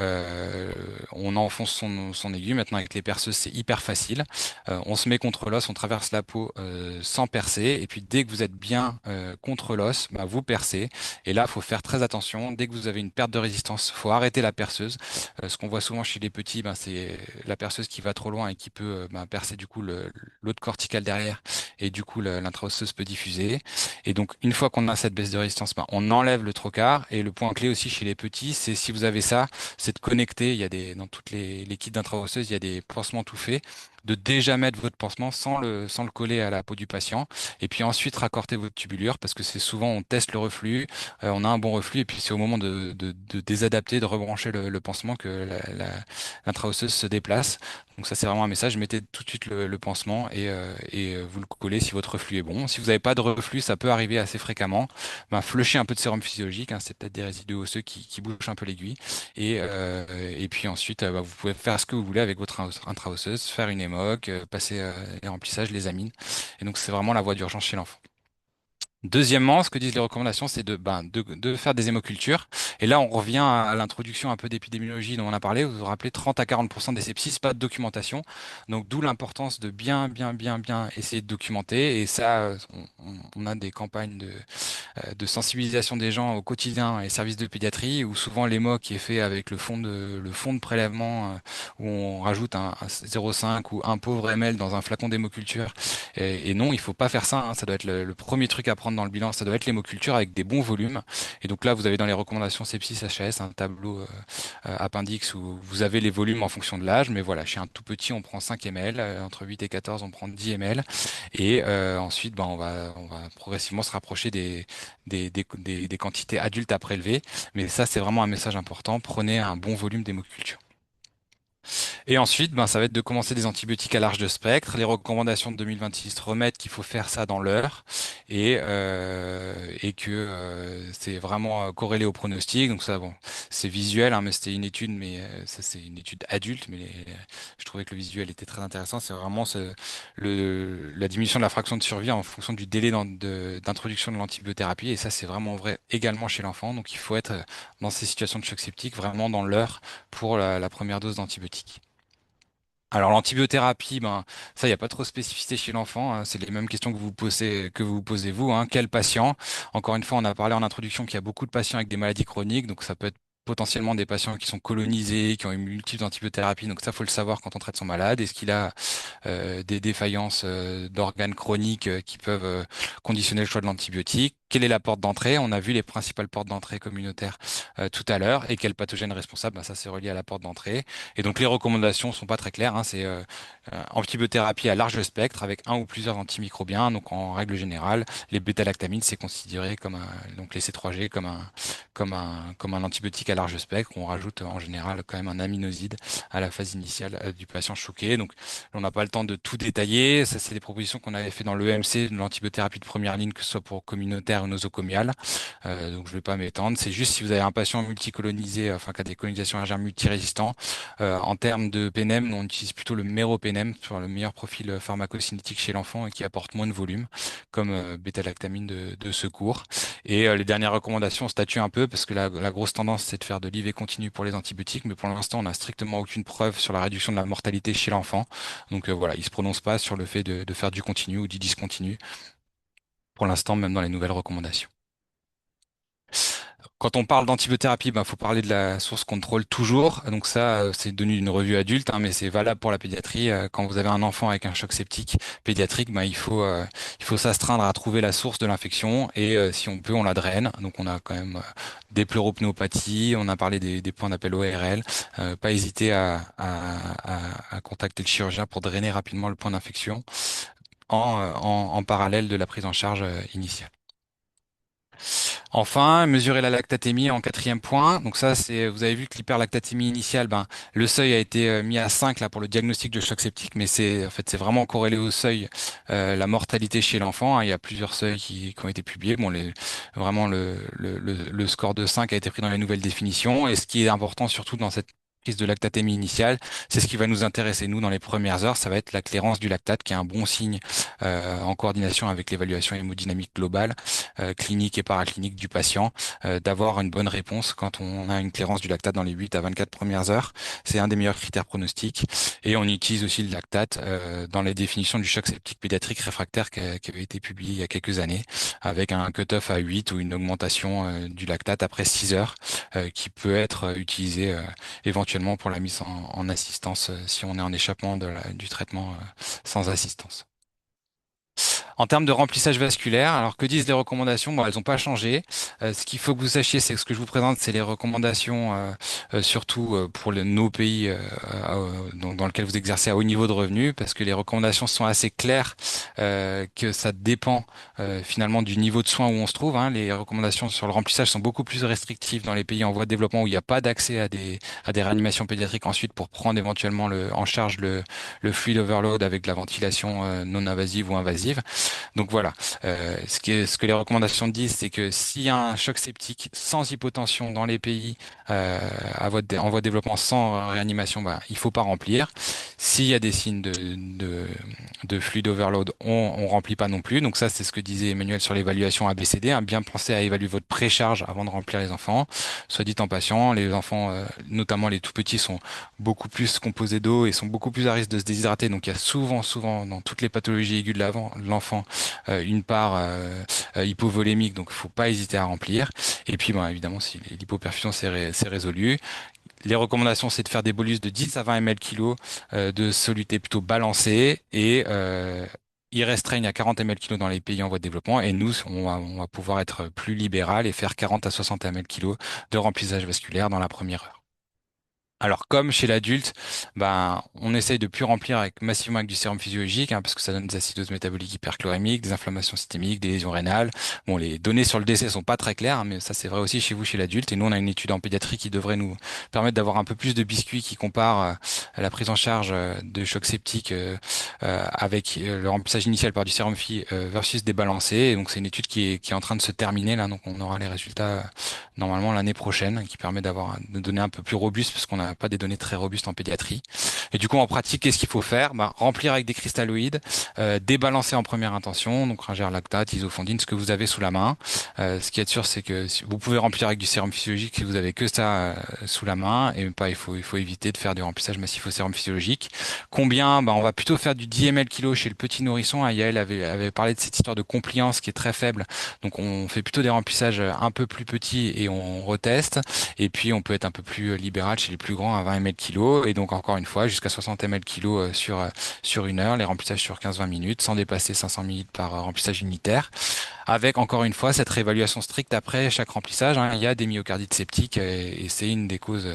on enfonce son aiguille. Maintenant, avec les perceuses, c'est hyper facile. On se met contre l'os, on traverse la peau sans percer. Et puis, dès que vous êtes bien contre l'os, bah, vous percez. Et là, il faut faire très attention. Dès que vous avez une perte de résistance, faut arrêter la perceuse. Ce qu'on voit souvent chez les petits, ben, c'est la perceuse qui va trop loin et qui peut ben, percer du coup l'autre cortical derrière. Et du coup, l'intra-osseuse peut diffuser. Et donc, une fois qu'on a cette baisse de résistance, ben, on enlève le trocar. Et le point clé aussi chez les petits, c'est si vous avez ça, c'est de connecter. Dans toutes les kits d'intra-osseuse, il y a des pansements tout faits, de déjà mettre votre pansement sans le coller à la peau du patient. Et puis ensuite, raccorder votre tubulure, parce que c'est souvent, on teste le reflux, on a un bon reflux, et puis c'est au moment de désadapter, de rebrancher le pansement que l'intra-osseuse se déplace. Donc ça, c'est vraiment un message. Mettez tout de suite le pansement et vous le collez si votre reflux est bon. Si vous n'avez pas de reflux, ça peut arriver assez fréquemment. Ben, flushez un peu de sérum physiologique, hein, c'est peut-être des résidus osseux qui bougent un peu l'aiguille. Et puis ensuite, bah, vous pouvez faire ce que vous voulez avec votre intra-osseuse, faire une émoc, passer les remplissages, les amines. Et donc c'est vraiment la voie d'urgence chez l'enfant. Deuxièmement, ce que disent les recommandations, c'est de faire des hémocultures. Et là, on revient à l'introduction un peu d'épidémiologie dont on a parlé. Vous vous rappelez, 30 à 40% des sepsis, pas de documentation. Donc, d'où l'importance de bien essayer de documenter. Et ça, on a des campagnes de sensibilisation des gens au quotidien et services de pédiatrie, où souvent l'hémo qui est fait avec le fond de prélèvement, où on rajoute un 0,5 ou un pauvre ml dans un flacon d'hémoculture. Et non, il faut pas faire ça, hein. Ça doit être le premier truc à prendre dans le bilan. Ça doit être l'hémoculture avec des bons volumes. Et donc là, vous avez dans les recommandations sepsis HAS un tableau appendix où vous avez les volumes en fonction de l'âge. Mais voilà, chez un tout petit, on prend 5 ml. Entre 8 et 14, on prend 10 ml. Et ensuite, ben, on va progressivement se rapprocher des quantités adultes à prélever. Mais ça, c'est vraiment un message important. Prenez un bon volume d'hémoculture. Et ensuite, ben, ça va être de commencer des antibiotiques à large de spectre. Les recommandations de 2026 remettent qu'il faut faire ça dans l'heure et que c'est vraiment corrélé au pronostic. Donc ça, bon, c'est visuel, hein, mais c'était une étude, mais ça c'est une étude adulte, mais je trouvais que le visuel était très intéressant. C'est vraiment la diminution de la fraction de survie en fonction du délai d'introduction de l'antibiothérapie. Et ça, c'est vraiment vrai également chez l'enfant. Donc il faut être dans ces situations de choc septique vraiment dans l'heure pour la première dose d'antibiotiques. Alors l'antibiothérapie, ben ça, il n'y a pas trop de spécificité chez l'enfant, hein. C'est les mêmes questions que vous posez vous, hein. Quel patient? Encore une fois, on a parlé en introduction qu'il y a beaucoup de patients avec des maladies chroniques, donc ça peut être potentiellement des patients qui sont colonisés, qui ont eu multiples antibiothérapies. Donc ça, faut le savoir quand on traite son malade. Est-ce qu'il a des défaillances d'organes chroniques qui peuvent conditionner le choix de l'antibiotique? Quelle est la porte d'entrée? On a vu les principales portes d'entrée communautaires tout à l'heure. Et quel pathogène responsable? Ben, ça, c'est relié à la porte d'entrée. Et donc les recommandations sont pas très claires, hein. C'est antibiothérapie à large spectre avec un ou plusieurs antimicrobiens. Donc en règle générale, les bêta-lactamines, c'est considéré comme donc les C3G comme un antibiotique à large spectre. On rajoute en général quand même un aminoside à la phase initiale du patient choqué. Donc on n'a pas le temps de tout détailler. Ça, c'est des propositions qu'on avait fait dans l'EMC, de l'antibiothérapie de première ligne, que ce soit pour communautaire ou nosocomial. Donc je vais pas m'étendre. C'est juste si vous avez un patient multicolonisé, enfin qui a des colonisations RGR multirésistants, en termes de PNM, on utilise plutôt le méroPNM sur le meilleur profil pharmacocinétique chez l'enfant et qui apporte moins de volume, comme bêta-lactamine de secours. Et les dernières recommandations, on statue un peu parce que la grosse tendance, c'est de faire de l'IV continu pour les antibiotiques, mais pour l'instant, on n'a strictement aucune preuve sur la réduction de la mortalité chez l'enfant. Donc voilà, il se prononce pas sur le fait de faire du continu ou du discontinu, pour l'instant, même dans les nouvelles recommandations. Quand on parle d'antibiothérapie, ben, faut parler de la source contrôle toujours. Donc ça, c'est devenu une revue adulte, hein, mais c'est valable pour la pédiatrie. Quand vous avez un enfant avec un choc septique pédiatrique, ben, il faut s'astreindre à trouver la source de l'infection et si on peut, on la draine. Donc on a quand même des pleuropnéopathies, on a parlé des points d'appel ORL. Pas hésiter à contacter le chirurgien pour drainer rapidement le point d'infection en parallèle de la prise en charge initiale. Enfin, mesurer la lactatémie en quatrième point. Donc ça, c'est, vous avez vu que l'hyperlactatémie initiale, ben, le seuil a été mis à 5 là pour le diagnostic de choc septique, mais en fait, c'est vraiment corrélé au seuil, la mortalité chez l'enfant, hein. Il y a plusieurs seuils qui ont été publiés. Bon, vraiment, le score de 5 a été pris dans les nouvelles définitions. Et ce qui est important surtout dans cette prise de lactatémie initiale, c'est ce qui va nous intéresser, nous, dans les premières heures, ça va être la clairance du lactate, qui est un bon signe en coordination avec l'évaluation hémodynamique globale clinique et paraclinique du patient, d'avoir une bonne réponse quand on a une clairance du lactate dans les 8 à 24 premières heures. C'est un des meilleurs critères pronostiques. Et on utilise aussi le lactate dans les définitions du choc septique pédiatrique réfractaire qui avait été publié il y a quelques années, avec un cut-off à 8 ou une augmentation du lactate après 6 heures, qui peut être utilisé éventuellement pour la mise en assistance si on est en échappement du traitement sans assistance. En termes de remplissage vasculaire, alors que disent les recommandations? Bon, elles n'ont pas changé. Ce qu'il faut que vous sachiez, c'est que ce que je vous présente, c'est les recommandations surtout pour nos pays dans lesquels vous exercez à haut niveau de revenus, parce que les recommandations sont assez claires, que ça dépend finalement du niveau de soins où on se trouve, hein. Les recommandations sur le remplissage sont beaucoup plus restrictives dans les pays en voie de développement où il n'y a pas d'accès à des réanimations pédiatriques ensuite pour prendre éventuellement en charge le fluid overload avec de la ventilation non invasive ou invasive. Donc voilà, ce que les recommandations disent, c'est que s'il y a un choc septique sans hypotension dans les pays en voie de développement sans réanimation, bah, il faut pas remplir. S'il y a des signes de fluid overload, on remplit pas non plus. Donc ça, c'est ce que disait Emmanuel sur l'évaluation ABCD, hein. Bien penser à évaluer votre précharge avant de remplir les enfants. Soit dit en passant, les enfants, notamment les tout petits, sont beaucoup plus composés d'eau et sont beaucoup plus à risque de se déshydrater. Donc il y a souvent dans toutes les pathologies aiguës de l'enfant une part hypovolémique, donc il faut pas hésiter à remplir. Et puis bon, évidemment, si l'hypoperfusion c'est résolu, les recommandations, c'est de faire des bolus de 10 à 20 ml kg de soluté plutôt balancée et ils restreignent à 40 ml kg dans les pays en voie de développement et nous, on va pouvoir être plus libéral et faire 40 à 60 ml kg de remplissage vasculaire dans la première heure. Alors comme chez l'adulte, ben on essaye de plus remplir massivement avec du sérum physiologique, hein, parce que ça donne des acidoses métaboliques hyperchlorémiques, des inflammations systémiques, des lésions rénales. Bon, les données sur le décès sont pas très claires, hein, mais ça c'est vrai aussi chez vous, chez l'adulte. Et nous on a une étude en pédiatrie qui devrait nous permettre d'avoir un peu plus de biscuits qui compare la prise en charge de choc septique avec le remplissage initial par du sérum phi versus des balancés. Et donc c'est une étude qui est en train de se terminer là, donc on aura les résultats normalement l'année prochaine, qui permet de donner un peu plus robuste, parce qu'on a pas des données très robustes en pédiatrie. Et du coup, en pratique, qu'est-ce qu'il faut faire? Bah, remplir avec des cristalloïdes, débalancer en première intention, donc Ringer lactate, isofondine, ce que vous avez sous la main. Ce qui est sûr, c'est que vous pouvez remplir avec du sérum physiologique si vous avez que ça sous la main, et pas, il faut éviter de faire du remplissage massif au sérum physiologique. Combien? Bah, on va plutôt faire du 10 ml kilo chez le petit nourrisson. Yael avait parlé de cette histoire de compliance qui est très faible. Donc on fait plutôt des remplissages un peu plus petits et on reteste. Et puis on peut être un peu plus libéral chez les plus grands à 20 ml kilo. Et donc encore une fois, jusqu'à 60 ml kilo sur une heure, les remplissages sur 15-20 minutes, sans dépasser 500 millilitres par remplissage unitaire, avec encore une fois cette réévaluation stricte après chaque remplissage, hein. Il y a des myocardites septiques et c'est une des causes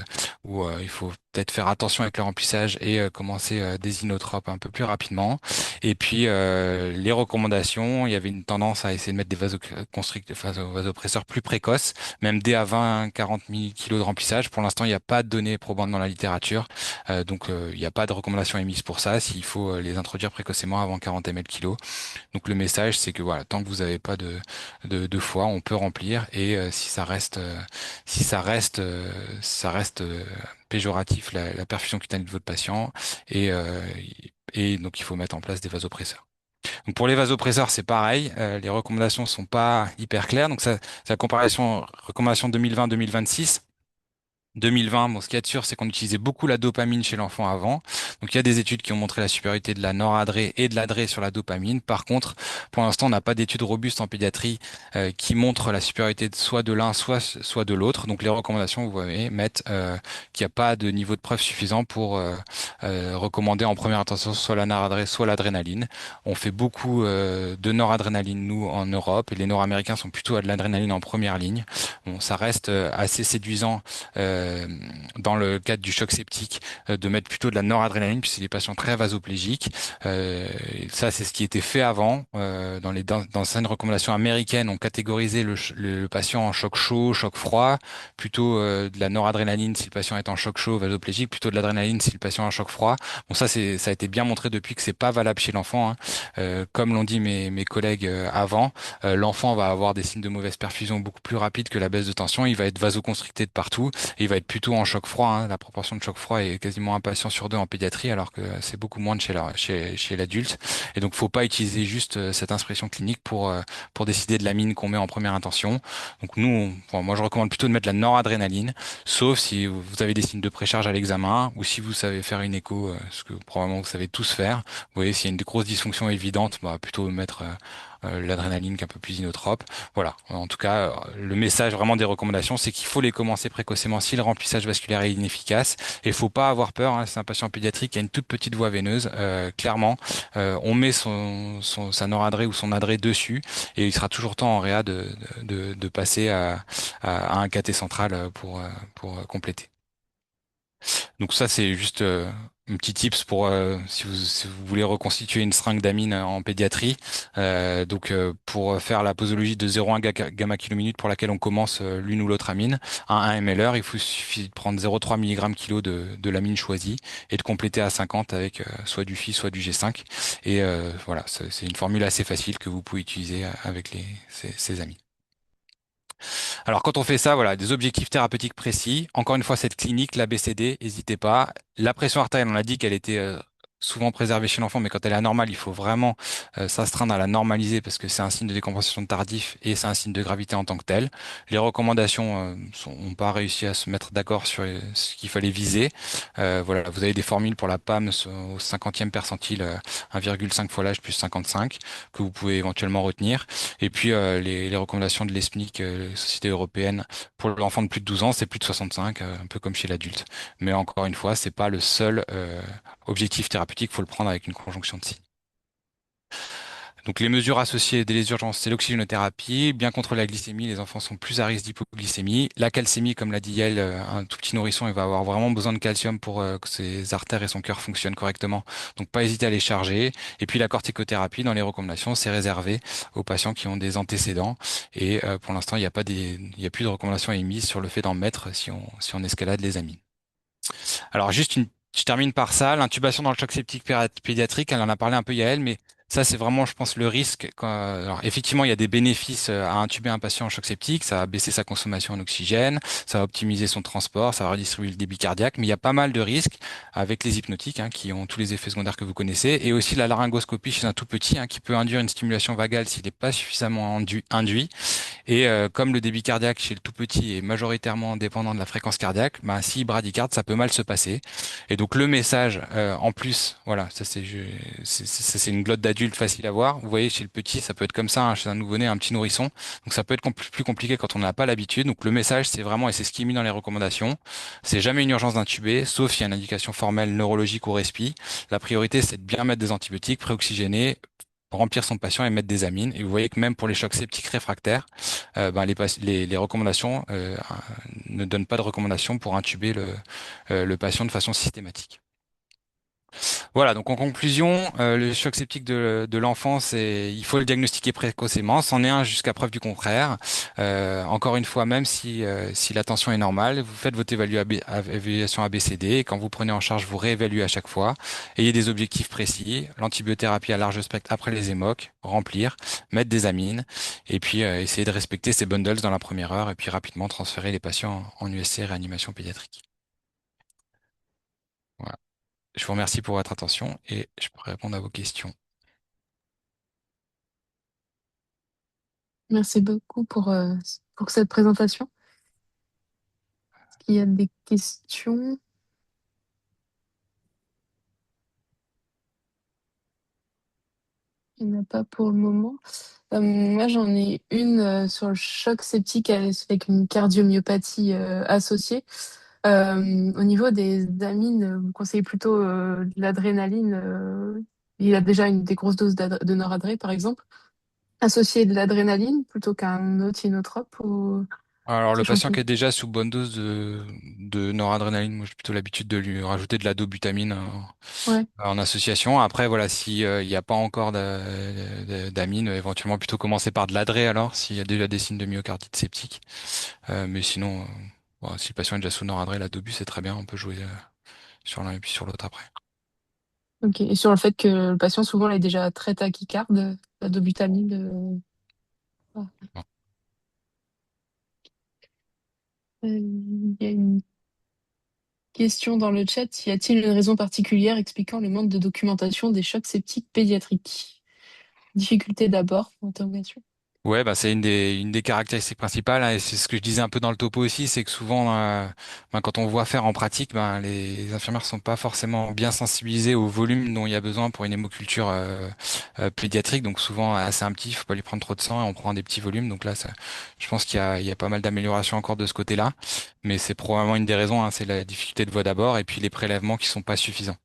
où il faut peut-être faire attention avec le remplissage et commencer des inotropes un peu plus rapidement. Et puis les recommandations, il y avait une tendance à essayer de mettre des vasopresseurs plus précoces, même dès à 20-40 000 kilos de remplissage. Pour l'instant, il n'y a pas de données probantes dans la littérature, donc il n'y a pas de recommandations émises pour ça. S'il faut les introduire précocement avant 40 ml kilos. Donc le message, c'est que voilà, tant que vous n'avez pas de foie, on peut remplir. Et si ça reste péjoratif la perfusion cutanée de votre patient, et, euh, et donc il faut mettre en place des vasopresseurs. Donc pour les vasopresseurs, c'est pareil. Les recommandations sont pas hyper claires. Donc ça, c'est la recommandation 2020-2026. 2020, bon, ce qu'il y a de sûr, c'est qu'on utilisait beaucoup la dopamine chez l'enfant avant. Donc, il y a des études qui ont montré la supériorité de la noradré et de l'adré sur la dopamine. Par contre, pour l'instant, on n'a pas d'études robustes en pédiatrie qui montrent la supériorité soit de l'un, soit de l'autre. Donc, les recommandations, vous voyez, mettent qu'il n'y a pas de niveau de preuve suffisant pour recommander en première intention soit la noradré, soit l'adrénaline. On fait beaucoup de noradrénaline, nous, en Europe, et les Nord-Américains sont plutôt à de l'adrénaline en première ligne. Bon, ça reste assez séduisant dans le cadre du choc septique, de mettre plutôt de la noradrénaline, puisque c'est des patients très vasoplégiques. Ça, c'est ce qui était fait avant. Dans certaines recommandations américaines, on catégorisait le patient en choc chaud, choc froid, plutôt de la noradrénaline si le patient est en choc chaud, vasoplégique, plutôt de l'adrénaline si le patient est en choc froid. Bon, ça a été bien montré depuis que c'est pas valable chez l'enfant, hein. Comme l'ont dit mes collègues avant, l'enfant va avoir des signes de mauvaise perfusion beaucoup plus rapides que la baisse de tension. Il va être vasoconstricté de partout. Et il va être plutôt en choc froid, hein. La proportion de choc froid est quasiment un patient sur deux en pédiatrie, alors que c'est beaucoup moins de chez l'adulte. Et donc, faut pas utiliser juste cette impression clinique pour décider de la mine qu'on met en première intention. Donc, moi, je recommande plutôt de mettre de la noradrénaline, sauf si vous avez des signes de précharge à l'examen ou si vous savez faire une écho, ce que probablement vous savez tous faire. Vous voyez, s'il y a une grosse dysfonction évidente, bah, plutôt mettre l'adrénaline qui est un peu plus inotrope. Voilà. En tout cas, le message vraiment des recommandations, c'est qu'il faut les commencer précocement si le remplissage vasculaire est inefficace. Et il faut pas avoir peur, hein. C'est un patient pédiatrique qui a une toute petite voie veineuse. Clairement, on met sa noradré ou son adré dessus et il sera toujours temps en réa de passer à un cathé central pour compléter. Donc ça, c'est juste un petit tips pour si vous voulez reconstituer une seringue d'amine en pédiatrie. Pour faire la posologie de 0,1 gamma kilominute pour laquelle on commence l'une ou l'autre amine à 1 ml/heure, suffit de prendre 0,3 mg kilo de l'amine choisie et de compléter à 50 avec soit du Phi, soit du G5. Et voilà, c'est une formule assez facile que vous pouvez utiliser avec ces amines. Alors quand on fait ça, voilà, des objectifs thérapeutiques précis. Encore une fois, cette clinique, l'ABCD, n'hésitez pas. La pression artérielle, on a dit qu'elle était souvent préservée chez l'enfant, mais quand elle est anormale, il faut vraiment s'astreindre à la normaliser parce que c'est un signe de décompensation tardif et c'est un signe de gravité en tant que tel. Les recommandations n'ont pas réussi à se mettre d'accord sur ce qu'il fallait viser. Voilà, vous avez des formules pour la PAM au 50e percentile, 1,5 fois l'âge plus 55, que vous pouvez éventuellement retenir. Et puis les recommandations de l'ESPNIC, Société européenne, pour l'enfant de plus de 12 ans, c'est plus de 65, un peu comme chez l'adulte. Mais encore une fois, c'est pas le seul objectif thérapeutique, faut le prendre avec une conjonction de signes. Donc les mesures associées dès les urgences, c'est l'oxygénothérapie. Bien contre la glycémie, les enfants sont plus à risque d'hypoglycémie. La calcémie, comme l'a dit Yael, un tout petit nourrisson, il va avoir vraiment besoin de calcium pour que ses artères et son cœur fonctionnent correctement. Donc pas hésiter à les charger. Et puis la corticothérapie, dans les recommandations, c'est réservé aux patients qui ont des antécédents. Et pour l'instant, il n'y a plus de recommandations émises sur le fait d'en mettre si on escalade les amines. Alors je termine par ça, l'intubation dans le choc septique pédiatrique, elle en a parlé un peu Yael, mais Ça, c'est vraiment, je pense, le risque. Alors, effectivement, il y a des bénéfices à intuber un patient en choc septique. Ça va baisser sa consommation en oxygène, ça va optimiser son transport, ça va redistribuer le débit cardiaque. Mais il y a pas mal de risques avec les hypnotiques, hein, qui ont tous les effets secondaires que vous connaissez, et aussi la laryngoscopie chez un tout petit, hein, qui peut induire une stimulation vagale s'il n'est pas suffisamment induit. Et comme le débit cardiaque chez le tout petit est majoritairement dépendant de la fréquence cardiaque, bah, s'il bradycarde, ça peut mal se passer. Et donc le message, en plus, voilà, ça c'est une glotte d'adulte facile à voir. Vous voyez, chez le petit, ça peut être comme ça, hein, chez un nouveau-né, un petit nourrisson. Donc ça peut être plus compliqué quand on n'a pas l'habitude. Donc le message, c'est vraiment, et c'est ce qui est mis dans les recommandations, c'est jamais une urgence d'intuber, sauf s'il y a une indication formelle neurologique ou respi. La priorité, c'est de bien mettre des antibiotiques préoxygénés, remplir son patient et mettre des amines. Et vous voyez que même pour les chocs septiques réfractaires, ben, les recommandations ne donnent pas de recommandations pour intuber le patient de façon systématique. Voilà, donc en conclusion, le choc septique de l'enfance, il faut le diagnostiquer précocement, c'en est un jusqu'à preuve du contraire. Encore une fois, même si la tension est normale, vous faites votre évaluation ABCD et quand vous prenez en charge, vous réévaluez à chaque fois. Ayez des objectifs précis, l'antibiothérapie à large spectre après les émocs, remplir, mettre des amines et puis essayer de respecter ces bundles dans la première heure et puis rapidement transférer les patients en USC réanimation pédiatrique. Voilà. Je vous remercie pour votre attention et je pourrai répondre à vos questions. Merci beaucoup pour cette présentation. Est-ce qu'il y a des questions? Il n'y en a pas pour le moment. Moi, j'en ai une sur le choc septique avec une cardiomyopathie associée. Au niveau des amines, vous conseillez plutôt de l'adrénaline. Il a déjà des grosses doses de noradré, par exemple, associé de l'adrénaline plutôt qu'un otinotrope ou Alors, le sachant patient qu'il... qui est déjà sous bonne dose de noradrénaline, moi j'ai plutôt l'habitude de lui rajouter de la dobutamine Ouais, en association. Après, voilà, si il n'y a pas encore d'amine, éventuellement plutôt commencer par de l'adré alors, s'il y a déjà des signes de myocardite septique. Mais sinon, bon, si le patient est déjà sous noradré, la dobu c'est très bien, on peut jouer sur l'un et puis sur l'autre après. ok. Et sur le fait que le patient, souvent, il est déjà très tachycarde, la dobutamine. Ah. Bon. Il y a une question dans le chat. Y a-t-il une raison particulière expliquant le manque de documentation des chocs septiques pédiatriques? Difficulté d'abord, interrogation. Ouais, bah c'est une des caractéristiques principales, hein, et c'est ce que je disais un peu dans le topo aussi, c'est que souvent, ben, quand on voit faire en pratique, ben, les infirmières sont pas forcément bien sensibilisées au volume dont il y a besoin pour une hémoculture pédiatrique, donc souvent assez un petit, il faut pas lui prendre trop de sang et on prend des petits volumes, donc là, je pense qu'il y a pas mal d'améliorations encore de ce côté-là, mais c'est probablement une des raisons, hein, c'est la difficulté de voie d'abord et puis les prélèvements qui sont pas suffisants.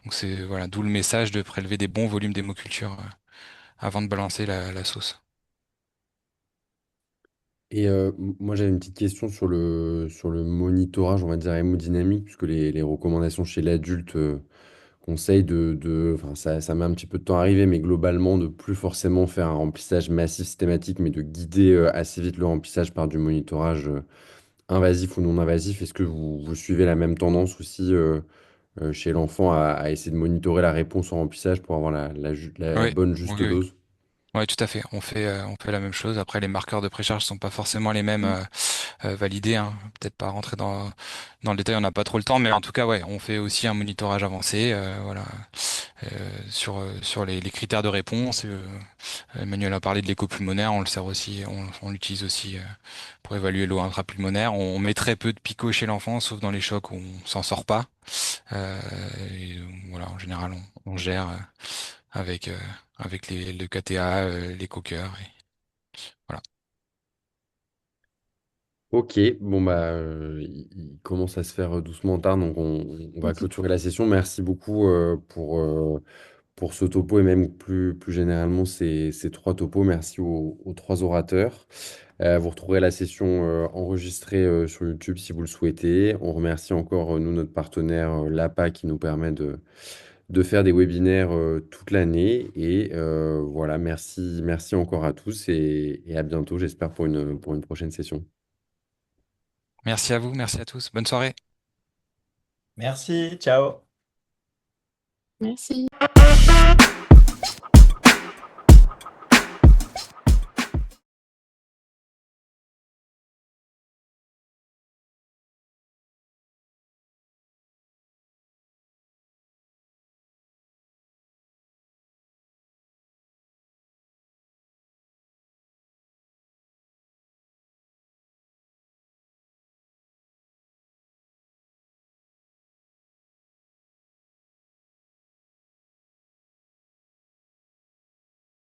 Donc c'est voilà, d'où le message de prélever des bons volumes d'hémoculture avant de balancer la sauce. Et moi, j'avais une petite question sur le monitorage, on va dire, hémodynamique, puisque les recommandations chez l'adulte conseillent enfin, ça met un petit peu de temps à arriver, mais globalement, de plus forcément faire un remplissage massif systématique, mais de guider assez vite le remplissage par du monitorage invasif ou non invasif. Est-ce que vous suivez la même tendance aussi chez l'enfant à essayer de monitorer la réponse au remplissage pour avoir la Oui, bonne oui, juste oui. dose? Ouais, tout à fait. On fait la même chose. Après, les marqueurs de précharge sont pas forcément les mêmes validés, hein. Peut-être pas rentrer dans le détail, on n'a pas trop le temps, mais en tout cas, ouais, on fait aussi un monitorage avancé, voilà, sur les critères de réponse. Emmanuel a parlé de l'écho pulmonaire, on le sert aussi, on l'utilise aussi pour évaluer l'eau intrapulmonaire. On met très peu de picots chez l'enfant, sauf dans les chocs où on s'en sort pas. Euh, et, voilà, en général, on gère avec avec le KTA, les coqueurs. Et voilà. Ok, bon bah il commence à se faire doucement tard, donc on va Ok. clôturer la session. Merci beaucoup pour ce topo et même plus généralement ces trois topos. Merci aux trois orateurs. Vous retrouverez la session enregistrée sur YouTube si vous le souhaitez. On remercie encore nous notre partenaire l'APA qui nous permet de faire des webinaires toute l'année. Et voilà, merci encore à tous et à bientôt, j'espère pour une prochaine session. Merci à vous, merci à tous. Bonne soirée. Merci, ciao. Merci.